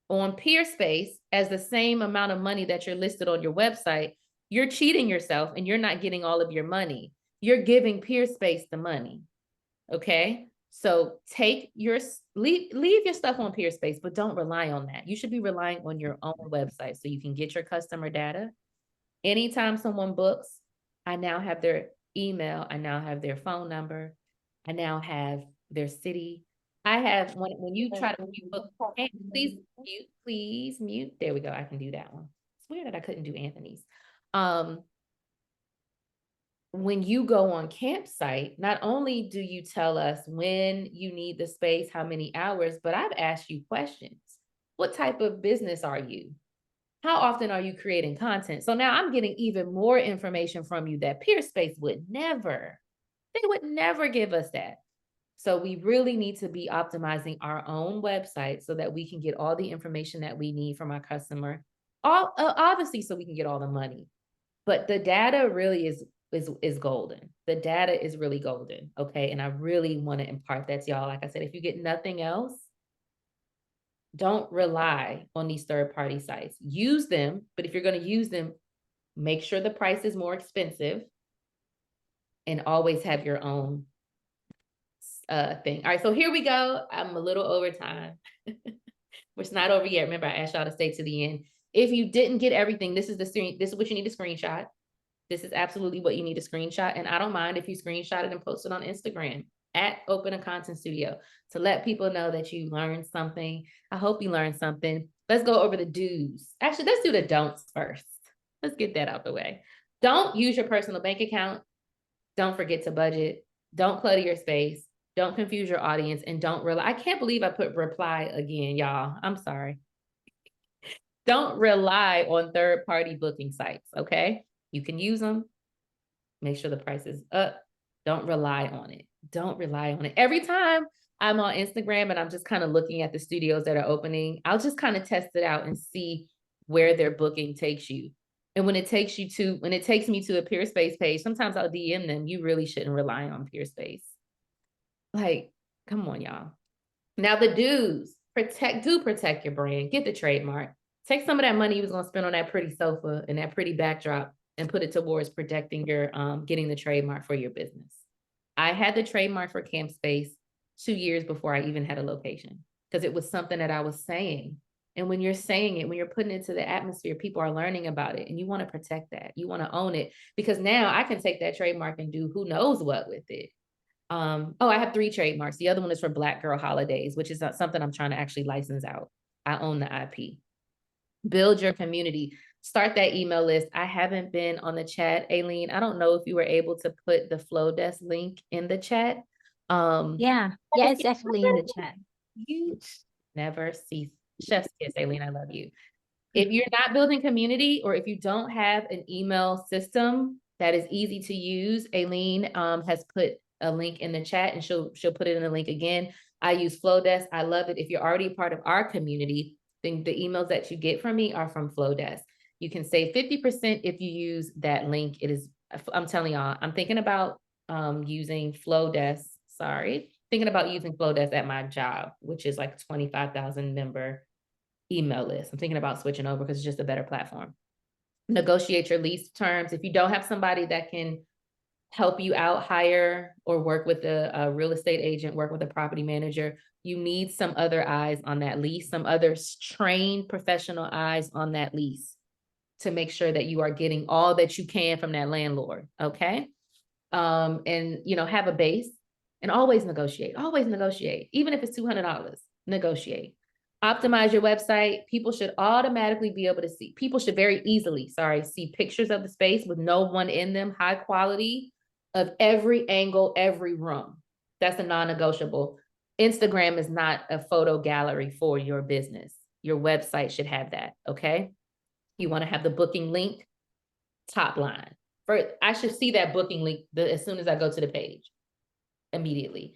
A: on Peerspace as the same amount of money that you're listed on your website, you're cheating yourself and you're not getting all of your money. You're giving Peerspace the money. Okay. So leave your stuff on Peerspace, but don't rely on that. You should be relying on your own website so you can get your customer data. Anytime someone books, I now have their email. I now have their phone number. I now have their city. I have, when you try to book, hey, please mute. There we go. I can do that one. It's weird that I couldn't do Anthony's. When you go on campsite, not only do you tell us when you need the space, how many hours, but I've asked you questions. What type of business are you? How often are you creating content? So now I'm getting even more information from you that Peerspace would never. They would never give us that. So we really need to be optimizing our own website so that we can get all the information that we need from our customer. Obviously, so we can get all the money. But the data really is is golden. The data is really golden. Okay. And I really want to impart that to y'all. Like I said, if you get nothing else, don't rely on these third-party sites. Use them, but if you're going to use them, make sure the price is more expensive and always have your own thing. All right, so here we go. I'm a little over time. It's not over yet. Remember, I asked y'all to stay to the end. If you didn't get everything, this is what you need to screenshot. This is absolutely what you need to screenshot. And I don't mind if you screenshot it and post it on Instagram at Open a Content Studio to let people know that you learned something. I hope you learned something. Let's go over the do's. Actually, let's do the don'ts first. Let's get that out the way. Don't use your personal bank account. Don't forget to budget. Don't clutter your space. Don't confuse your audience. And don't rely. I can't believe I put reply again, y'all. I'm sorry. Don't rely on third-party booking sites, okay? You can use them. Make sure the price is up. Don't rely on it. Don't rely on it. Every time I'm on Instagram and I'm just kind of looking at the studios that are opening, I'll just kind of test it out and see where their booking takes you. And when it takes me to a Peerspace page, sometimes I'll DM them, you really shouldn't rely on Peerspace. Like, come on, y'all. Now the do's, protect your brand, get the trademark. Take some of that money you was gonna spend on that pretty sofa and that pretty backdrop and put it towards protecting your, getting the trademark for your business. I had the trademark for Camp Space 2 years before I even had a location because it was something that I was saying. And when you're saying it, when you're putting it into the atmosphere, people are learning about it and you want to protect that. You want to own it because now I can take that trademark and do who knows what with it. I have 3 trademarks. The other one is for Black Girl Holidays, which is not something I'm trying to actually license out. I own the IP. Build your community. Start that email list. I haven't been on the chat, Aileen. I don't know if you were able to put the Flow Desk link in the chat.
B: Yeah, it's actually in the chat.
A: You never cease. Chef's kiss, Aileen. I love you. If you're not building community or if you don't have an email system that is easy to use, Aileen has put a link in the chat and she'll put it in the link again. I use Flowdesk. I love it. If you're already part of our community, then the emails that you get from me are from Flowdesk. You can save 50% if you use that link. It is, I'm telling y'all, I'm thinking about using Flowdesk. Thinking about using Flowdesk at my job, which is like 25,000 member email list. I'm thinking about switching over because it's just a better platform. Negotiate your lease terms. If you don't have somebody that can help you out, hire or work with a real estate agent, work with a property manager, you need some other eyes on that lease, some other trained professional eyes on that lease to make sure that you are getting all that you can from that landlord, okay? And, have a base and always negotiate, even if it's $200, negotiate. Optimize your website. People should automatically be able to see, very easily, see pictures of the space with no one in them, high quality of every angle, every room. That's a non-negotiable. Instagram is not a photo gallery for your business. Your website should have that, okay? You want to have the booking link, top line. I should see that booking link as soon as I go to the page, immediately.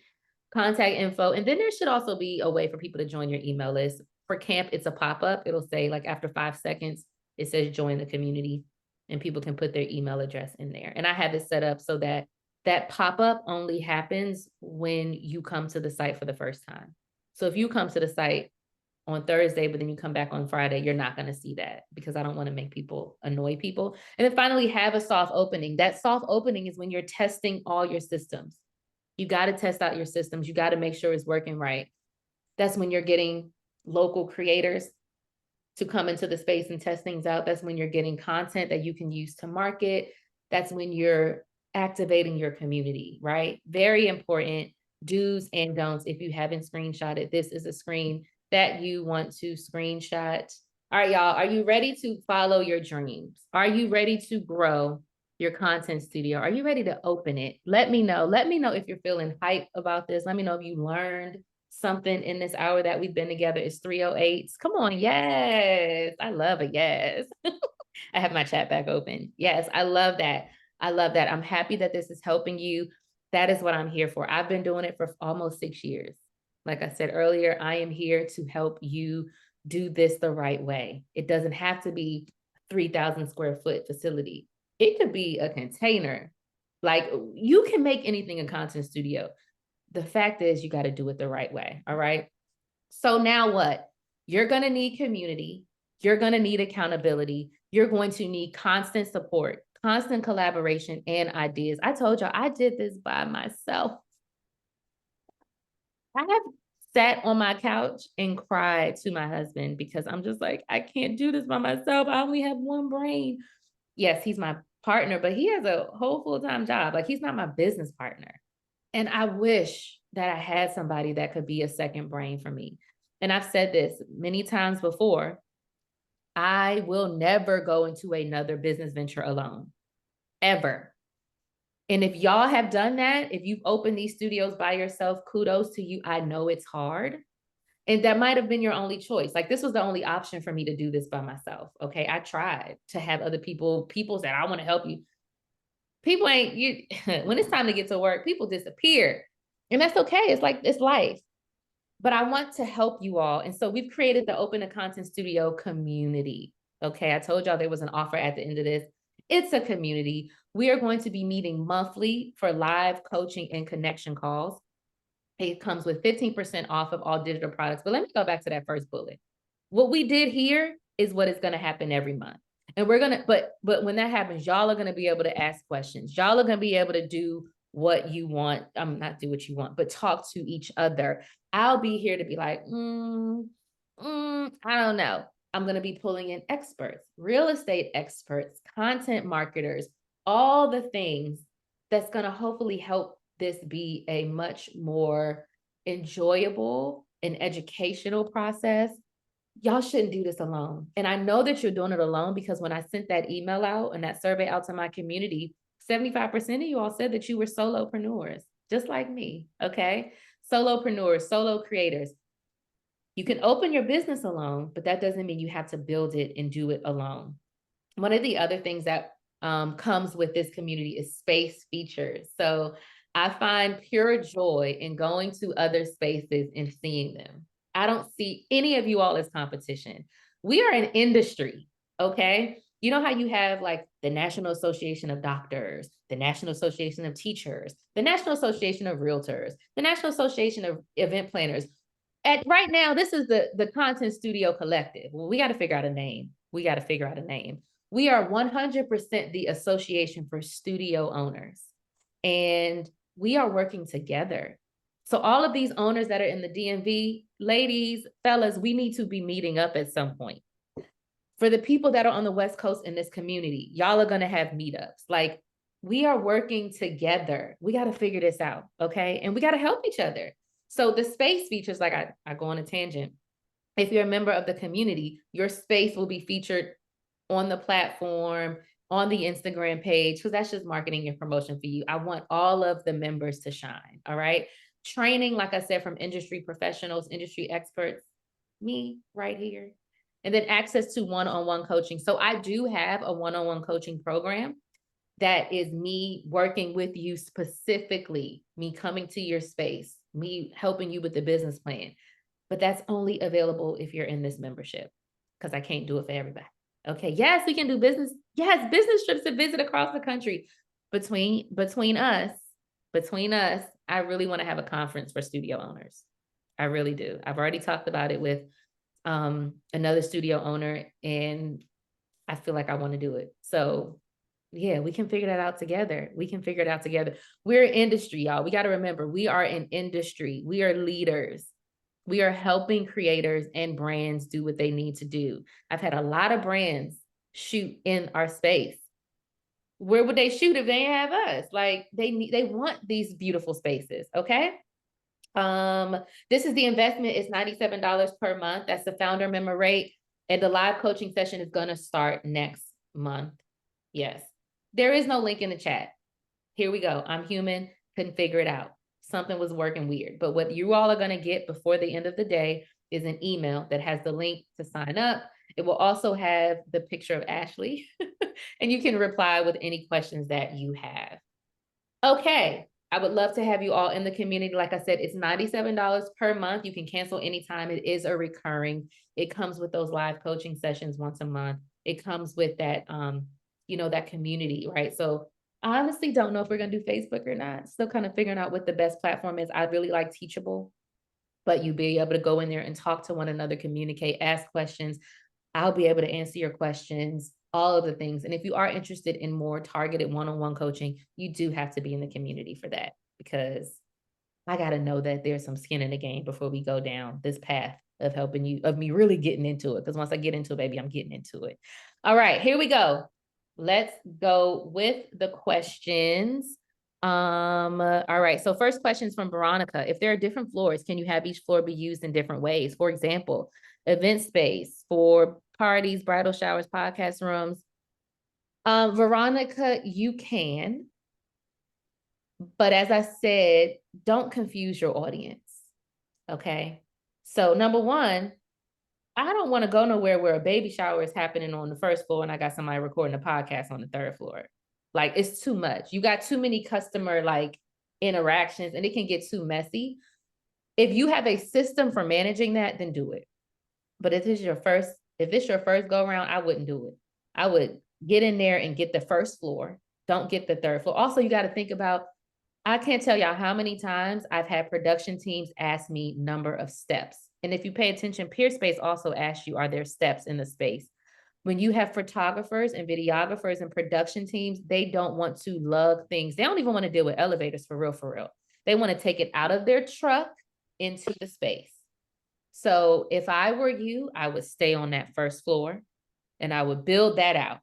A: Contact info. And then there should also be a way for people to join your email list. For camp, it's a pop-up. It'll say like after 5 seconds, it says join the community and people can put their email address in there. And I have it set up so that that pop-up only happens when you come to the site for the first time. So if you come to the site on Thursday, but then you come back on Friday, you're not going to see that because I don't want to make people annoy people. And then finally, have a soft opening. That soft opening is when you're testing all your systems. You got to test out your systems. You got to make sure it's working right. That's when you're getting local creators to come into the space and test things out. That's when you're getting content that you can use to market. That's when you're activating your community, right? Very important do's and don'ts. If you haven't screenshotted, this is a screen that you want to screenshot. All right, y'all, are you ready to follow your dreams? Are you ready to grow your content studio? Are you ready to open it? Let me know. Let me know if you're feeling hype about this. Let me know if you learned something in this hour that we've been together. It's 3:08. Come on. Yes. I love it. Yes. I have my chat back open. Yes. I love that. I love that. I'm happy that this is helping you. That is what I'm here for. I've been doing it for almost 6 years. Like I said earlier, I am here to help you do this the right way. It doesn't have to be 3,000 square foot facility. It could be a container Like, you can make anything a content studio. The fact is, you got to do it the right way. All right. So now what? You're going to need community. You're going to need accountability. You're going to need constant support, constant collaboration, and ideas. I told y'all I did this by myself. I have sat on my couch and cried to my husband because I'm just like, I can't do this by myself. I only have one brain. Yes, he's my partner, but he has a whole full-time job. Like, he's not my business partner. And I wish that I had somebody that could be a second brain for me. And I've said this many times before, I will never go into another business venture alone, ever. And if y'all have done that, if you've opened these studios by yourself, kudos to you. I know it's hard. And that might have been your only choice. Like, this was the only option for me to do this by myself. Okay. I tried to have other people said, I want to help you. People ain't you when it's time to get to work, people disappear. And that's okay. It's like, it's life. But I want to help you all. And so we've created the Open to Content Studio community. Okay. I told y'all there was an offer at the end of this. It's a community. We are going to be meeting monthly for live coaching and connection calls. It comes with 15% off of all digital products. But let me go back to that first bullet. What we did here is what is going to happen every month. And we're going to, but when that happens, y'all are going to be able to ask questions. Y'all are going to be able to do what you want. Not do what you want, but talk to each other. I'll be here to be like, I don't know. I'm going to be pulling in experts, real estate experts, content marketers, all the things that's going to hopefully help this be a much more enjoyable and educational process. Y'all shouldn't do this alone. And I know that you're doing it alone because when I sent that email out and that survey out to my community, 75% of you all said that you were solopreneurs, just like me. Okay. Solopreneurs, solo creators. You can open your business alone, but that doesn't mean you have to build it and do it alone. One of the other things that comes with this community is space features. So I find pure joy in going to other spaces and seeing them. I don't see any of you all as competition. We are an industry, okay? You know how you have like the National Association of Doctors, the National Association of Teachers, the National Association of Realtors, the National Association of Event Planners. Right now, this is the Content Studio Collective. Well, we got to figure out a name. We are 100% the association for studio owners, and we are working together. So all of these owners that are in the DMV, ladies, fellas, we need to be meeting up at some point. For the people that are on the West Coast in this community, y'all are going to have meetups. Like, we are working together. We got to figure this out, okay? And we got to help each other. So the space features, like I go on a tangent. If you're a member of the community, your space will be featured on the platform, on the Instagram page, because that's just marketing and promotion for you. I want all of the members to shine, all right? Training, like I said, from industry professionals, industry experts, me right here. And then access to one-on-one coaching. So I do have a one-on-one coaching program that is me working with you specifically, me coming to your space, me helping you with the business plan. But that's only available if you're in this membership, because I can't do it for everybody. Okay, yes, we can do business. Yes, business trips to visit across the country. Between us, I really want to have a conference for studio owners. I really do. I've already talked about it with another studio owner, and I feel like I want to do it. So yeah, we can figure that out together. We're an industry, y'all. We got to remember, we are an industry. We are leaders. We are helping creators and brands do what they need to do. I've had a lot of brands shoot in our space. Where would they shoot if they didn't have us? Like, they want these beautiful spaces, okay? This is the investment. It's $97 per month. That's the founder member rate. And the live coaching session is going to start next month. Yes. There is no link in the chat. Here we go. I'm human. Couldn't figure it out. Something was working weird. But what you all are going to get before the end of the day is an email that has the link to sign up. It will also have the picture of Ashley, and you can reply with any questions that you have. Okay. I would love to have you all in the community. Like I said, it's $97 per month. You can cancel anytime. It is a recurring. It comes with those live coaching sessions once a month. It comes with that, that community, right? So I honestly don't know if we're gonna do Facebook or not. Still kind of figuring out what the best platform is. I really like Teachable, but you be able to go in there and talk to one another, communicate, ask questions. I'll be able to answer your questions, all of the things. And if you are interested in more targeted one-on-one coaching, you do have to be in the community for that, because I got to know that there's some skin in the game before we go down this path of helping you, of me really getting into it. Because once I get into it, baby, I'm getting into it. All right, here we go. Let's go with the questions. All right, so first question is from Veronica. If there are different floors, can you have each floor be used in different ways? For example, event space for parties, bridal showers, podcast rooms. Veronica, you can, but as I said, don't confuse your audience. Okay. So number one, I don't want to go nowhere where a baby shower is happening on the first floor and I got somebody recording a podcast on the third floor. Like, it's too much. You got too many customer like interactions and it can get too messy. If you have a system for managing that, then do it. But if it's your first go around, I wouldn't do it. I would get in there and get the first floor. Don't get the third floor. Also, you got to think about, I can't tell y'all how many times I've had production teams ask me number of steps. And if you pay attention, Peer Space also asks you, are there steps in the space? When you have photographers and videographers and production teams, they don't want to lug things. They don't even want to deal with elevators for real, for real. They want to take it out of their truck into the space. So if I were you, I would stay on that first floor and I would build that out.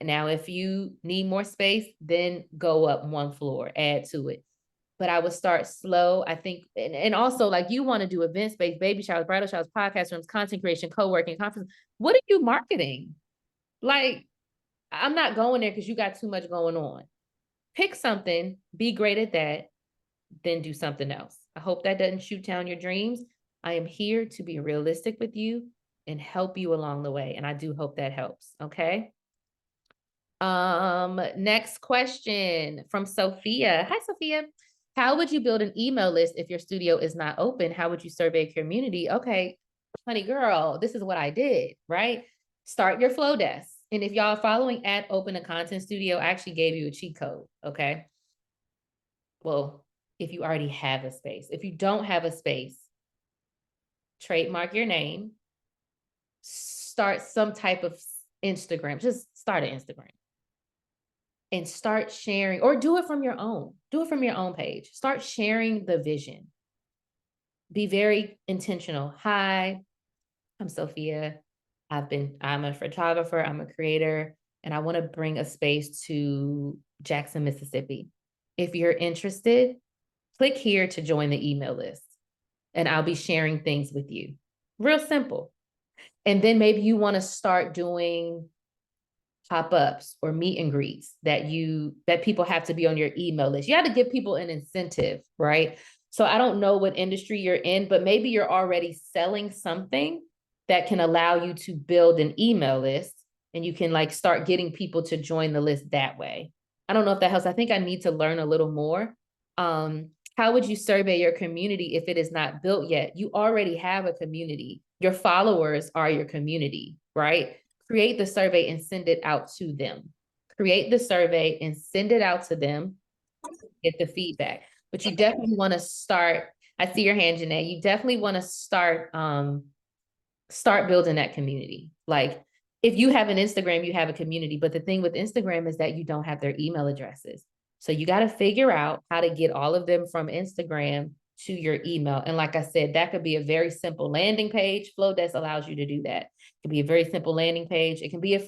A: Now, if you need more space, then go up one floor, add to it. But I would start slow. I think, and also like you want to do event space, baby showers, bridal showers, podcast rooms, content creation, co-working, conference. What are you marketing? Like, I'm not going there because you got too much going on. Pick something, be great at that, then do something else. I hope that doesn't shoot down your dreams. I am here to be realistic with you and help you along the way. And I do hope that helps. Okay. Next question from Sophia. Hi, Sophia. How would you build an email list if your studio is not open? How would you survey community? Okay, honey girl, this is what I did, right? Start your flow desk. And if y'all are following at Open a Content Studio, I actually gave you a cheat code, okay? Well, if you already have a space. If you don't have a space, trademark your name, start some type of Instagram, just start an Instagram. And start sharing, or do it from your own. Do it from your own page. Start sharing the vision. Be very intentional. Hi, I'm Sophia. I'm a photographer, I'm a creator, and I want to bring a space to Jackson, Mississippi. If you're interested, click here to join the email list, and I'll be sharing things with you. Real simple. And then maybe you want to start doing pop-ups or meet and greets that people have to be on your email list. You have to give people an incentive, right? So I don't know what industry you're in, but maybe you're already selling something that can allow you to build an email list and you can like start getting people to join the list that way. I don't know if that helps. I think I need to learn a little more. How would you survey your community if it is not built yet? You already have a community. Your followers are your community, right? Create the survey and send it out to them. Create the survey and send it out to them, get the feedback. But you definitely want to start. I see your hand, Janae. You definitely want to start building that community. Like if you have an Instagram, you have a community. But the thing with Instagram is that you don't have their email addresses. So you got to figure out how to get all of them from Instagram to your email. And like I said, that could be a very simple landing page. Flowdesk allows you to do that. It can be a very simple landing page. It can be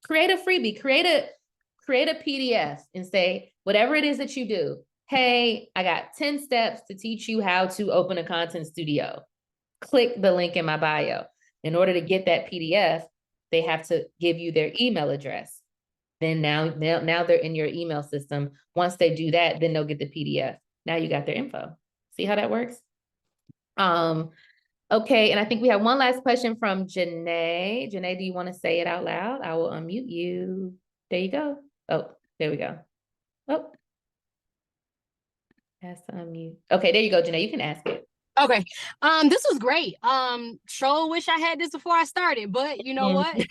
A: create a freebie, create a PDF and say, whatever it is that you do, hey, I got 10 steps to teach you how to open a content studio. Click the link in my bio. In order to get that PDF, they have to give you their email address. Then now they're in your email system. Once they do that, then they'll get the PDF. Now you got their info. See how that works? Okay, and I think we have one last question from Janae. Janae, do you want to say it out loud? I will unmute you. There you go. Oh, there we go. Oh, has to unmute. Okay, there you go, Janae. You can ask it.
C: Okay. This was great. Sure wish I had this before I started, but you know
A: Mhm.
C: what?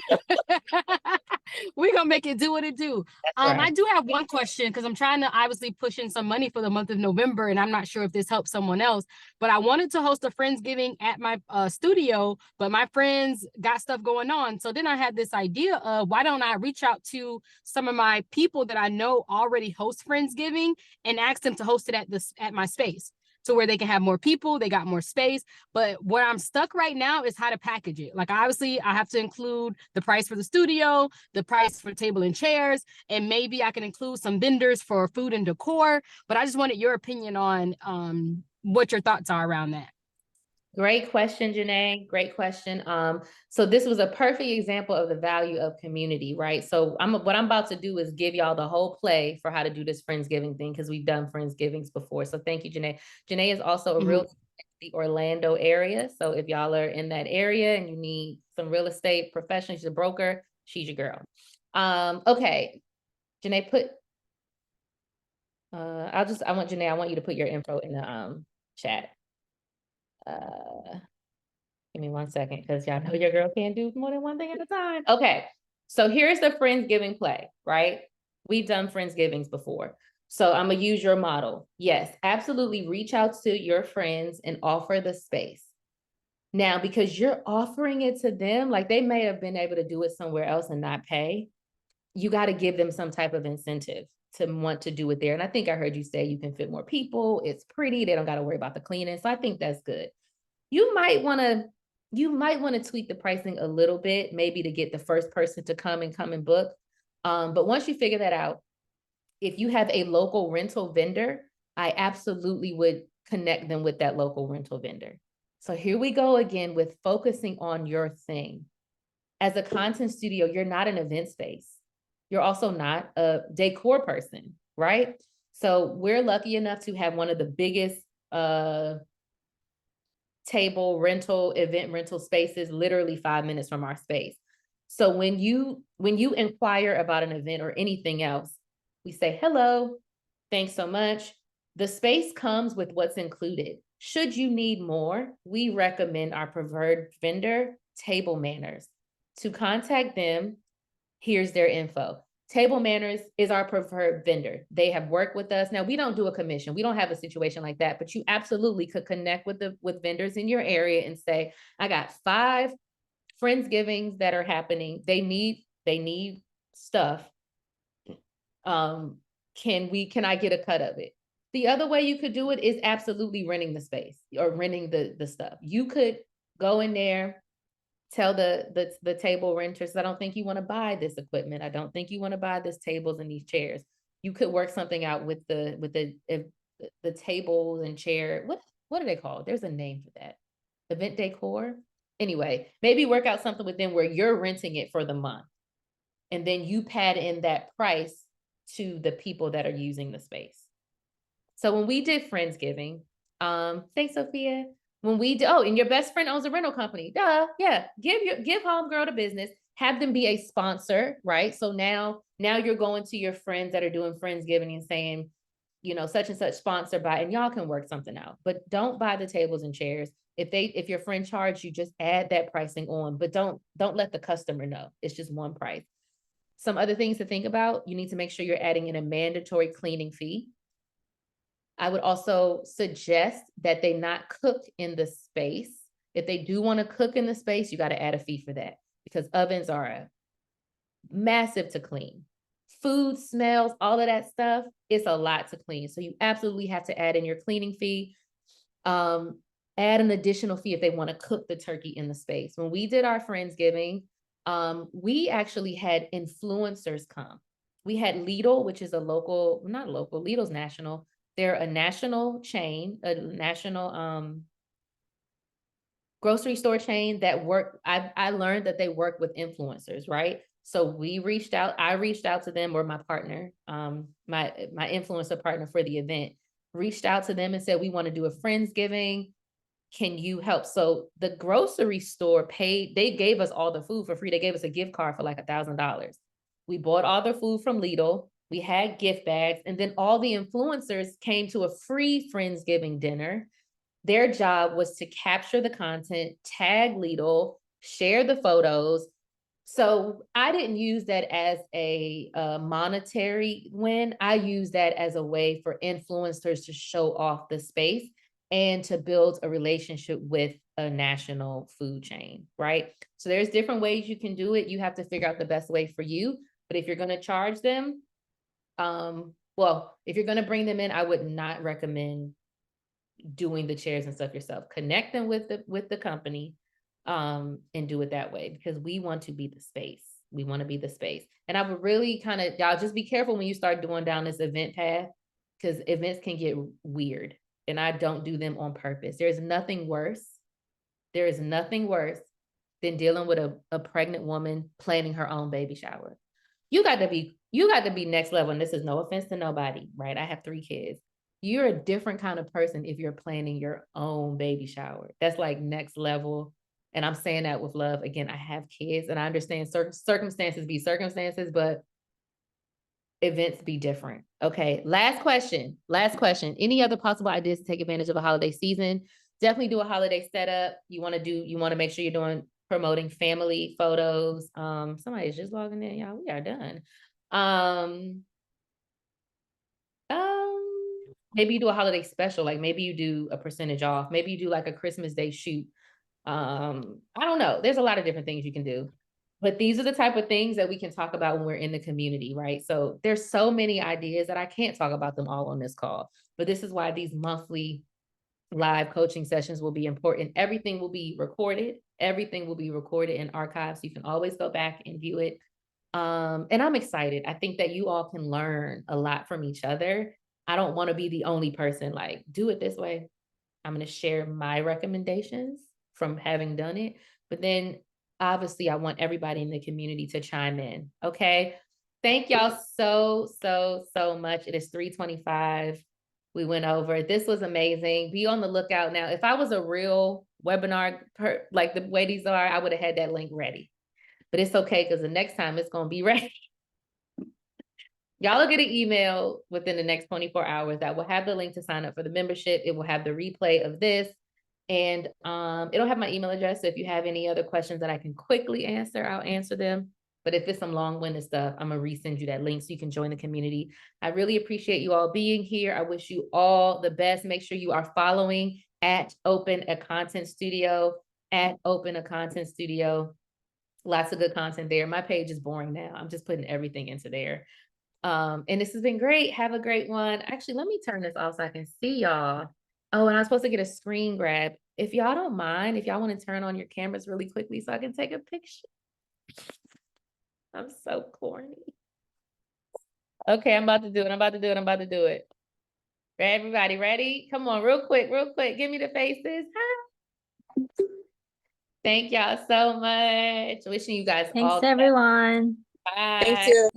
C: We're gonna make it do what it do.
A: That's
C: I
A: right.
C: do have one question because I'm trying to obviously push in some money for the month of November, and I'm not sure if this helps someone else. But I wanted to host a Friendsgiving at my studio, but my friends got stuff going on. So then I had this idea of why don't I reach out to some of my people that I know already host Friendsgiving and ask them to host it at my space to where they can have more people, they got more space. But where I'm stuck right now is how to package it. Like obviously I have to include the price for the studio, the price for table and chairs, and maybe I can include some vendors for food and decor. But I just wanted your opinion on what your thoughts are around that.
A: Great question, Janae. Great question. So this was a perfect example of the value of community, right? So what I'm about to do is give y'all the whole play for how to do this Friendsgiving thing because we've done Friendsgivings before. So thank you, Janae. Janae is also a real the Orlando area. So if y'all are in that area and you need some real estate professional, she's a broker, she's your girl. Okay. Janae, I want you to put your info in the chat. Give me 1 second because y'all know your girl can't do more than one thing at a time. Okay, so here's the Friendsgiving play, right? We've done Friendsgivings before. So I'm gonna use your model. Yes, absolutely reach out to your friends and offer the space. Now, because you're offering it to them, like they may have been able to do it somewhere else and not pay, you got to give them some type of incentive to want to do it there. And I think I heard you say you can fit more people. It's pretty. They don't got to worry about the cleaning. So I think that's good. You might want to tweak the pricing a little bit, maybe to get the first person to come and book. But once you figure that out, if you have a local rental vendor, I absolutely would connect them with that local rental vendor. So here we go again with focusing on your thing. As a content studio, you're not an event space. You're also not a decor person, right? So we're lucky enough to have one of the biggest event rental spaces literally 5 minutes from our space. So when you inquire about an event or anything else, we say, hello, thanks so much. The space comes with what's included. Should you need more, we recommend our preferred vendor, Table Manners. To contact them, here's their info. Table Manners is our preferred vendor. They have worked with us. Now, we don't do a commission. We don't have a situation like that, but you absolutely could connect with vendors in your area and say, I got 5 Friendsgivings that are happening. They need stuff. Can I get a cut of it? The other way you could do it is absolutely renting the space or renting the stuff. You could go in there, tell the table renters, I don't think you want to buy this equipment. I don't think you want to buy this tables and these chairs. You could work something out with the tables and chair. What are they called? There's a name for that. Event decor. Anyway, maybe work out something with them where you're renting it for the month. And then you pad in that price to the people that are using the space. So when we did Friendsgiving, thanks, Sophia. When we did, and your best friend owns a rental company. Duh, yeah. Give homegirl the business. Have them be a sponsor, right? So now you're going to your friends that are doing Friendsgiving and saying, such and such sponsored by, and y'all can work something out. But don't buy the tables and chairs. If your friend charged you, just add that pricing on, but don't let the customer know. It's just one price. Some other things to think about, you need to make sure you're adding in a mandatory cleaning fee. I would also suggest that they not cook in the space. If they do want to cook in the space, you got to add a fee for that because ovens are massive to clean. Food smells, all of that stuff, it's a lot to clean. So you absolutely have to add in your cleaning fee. Add an additional fee if they want to cook the turkey in the space. When we did our Friendsgiving, we actually had influencers come. We had Lidl, which is not local, Lidl's national. They're a national chain, a national grocery store chain that I learned that they work with influencers, right? So I reached out to them, or my partner, my influencer partner for the event, reached out to them and said, we want to do a Friendsgiving. Can you help? So the grocery store they gave us all the food for free. They gave us a gift card for like $1,000. We bought all the food from Lidl. We had gift bags, and then all the influencers came to a free Friendsgiving dinner. Their job was to capture the content, tag Lidl, share the photos. So I didn't use that as a monetary win. I use that as a way for influencers to show off the space and to build a relationship with a national food chain, right? So there's different ways you can do it. You have to figure out the best way for you. But if you're going to charge them, well, if you're going to bring them in, I would not recommend doing the chairs and stuff yourself. Connect them with the company, and do it that way, because we want to be the space. We want to be the space. And I would really kind of, y'all just be careful when you start doing down this event path, because events can get weird, and I don't do them on purpose. There is nothing worse than dealing with a pregnant woman planning her own baby shower. You got to be next level. And this is no offense to nobody, right? I have 3 kids. You're a different kind of person if you're planning your own baby shower. That's like next level. And I'm saying that with love. Again, I have kids and I understand certain circumstances be circumstances, but events be different. Okay. Last question. Any other possible ideas to take advantage of a holiday season? Definitely do a holiday setup. You want to make sure you're promoting family photos. Somebody's just logging in, y'all. We are done. Maybe you do a holiday special, like maybe you do a percentage off, maybe you do like a Christmas Day shoot. I don't know. There's a lot of different things you can do, but these are the type of things that we can talk about when we're in the community, right? So there's so many ideas that I can't talk about them all on this call, but this is why these monthly live coaching sessions will be important. Everything will be recorded. Everything will be recorded in archives. You can always go back and view it. And I'm excited. I think that you all can learn a lot from each other. I don't want to be the only person like, do it this way. I'm going to share my recommendations from having done it. But then obviously I want everybody in the community to chime in. Okay. Thank y'all so much. It is 3:25. We went over. This was amazing. Be on the lookout now. If I was a real webinar, like the way these are, I would have had that link ready. But it's okay, because the next time it's going to be ready. Y'all will get an email within the next 24 hours that will have the link to sign up for the membership. It will have the replay of this, and it'll have my email address. So if you have any other questions that I can quickly answer, I'll answer them. But if it's some long-winded stuff, I'm gonna resend you that link so you can join the community. I really appreciate you all being here. I wish you all the best. Make sure you are following at Open a Content Studio, at Open a Content Studio. Lots of good content there. My page is boring now. I'm just putting everything into there. And this has been great. Have a great one. Actually, let me turn this off so I can see y'all. Oh, and I'm supposed to get a screen grab. If y'all don't mind, if y'all want to turn on your cameras really quickly so I can take a picture. I'm so corny. Okay, I'm about to do it. Everybody ready? Come on, real quick. Give me the faces. Hi. Thank y'all so much. Wishing you guys all
B: Thanks,
A: the best.
B: everyone.
A: Bye.
D: Thank you.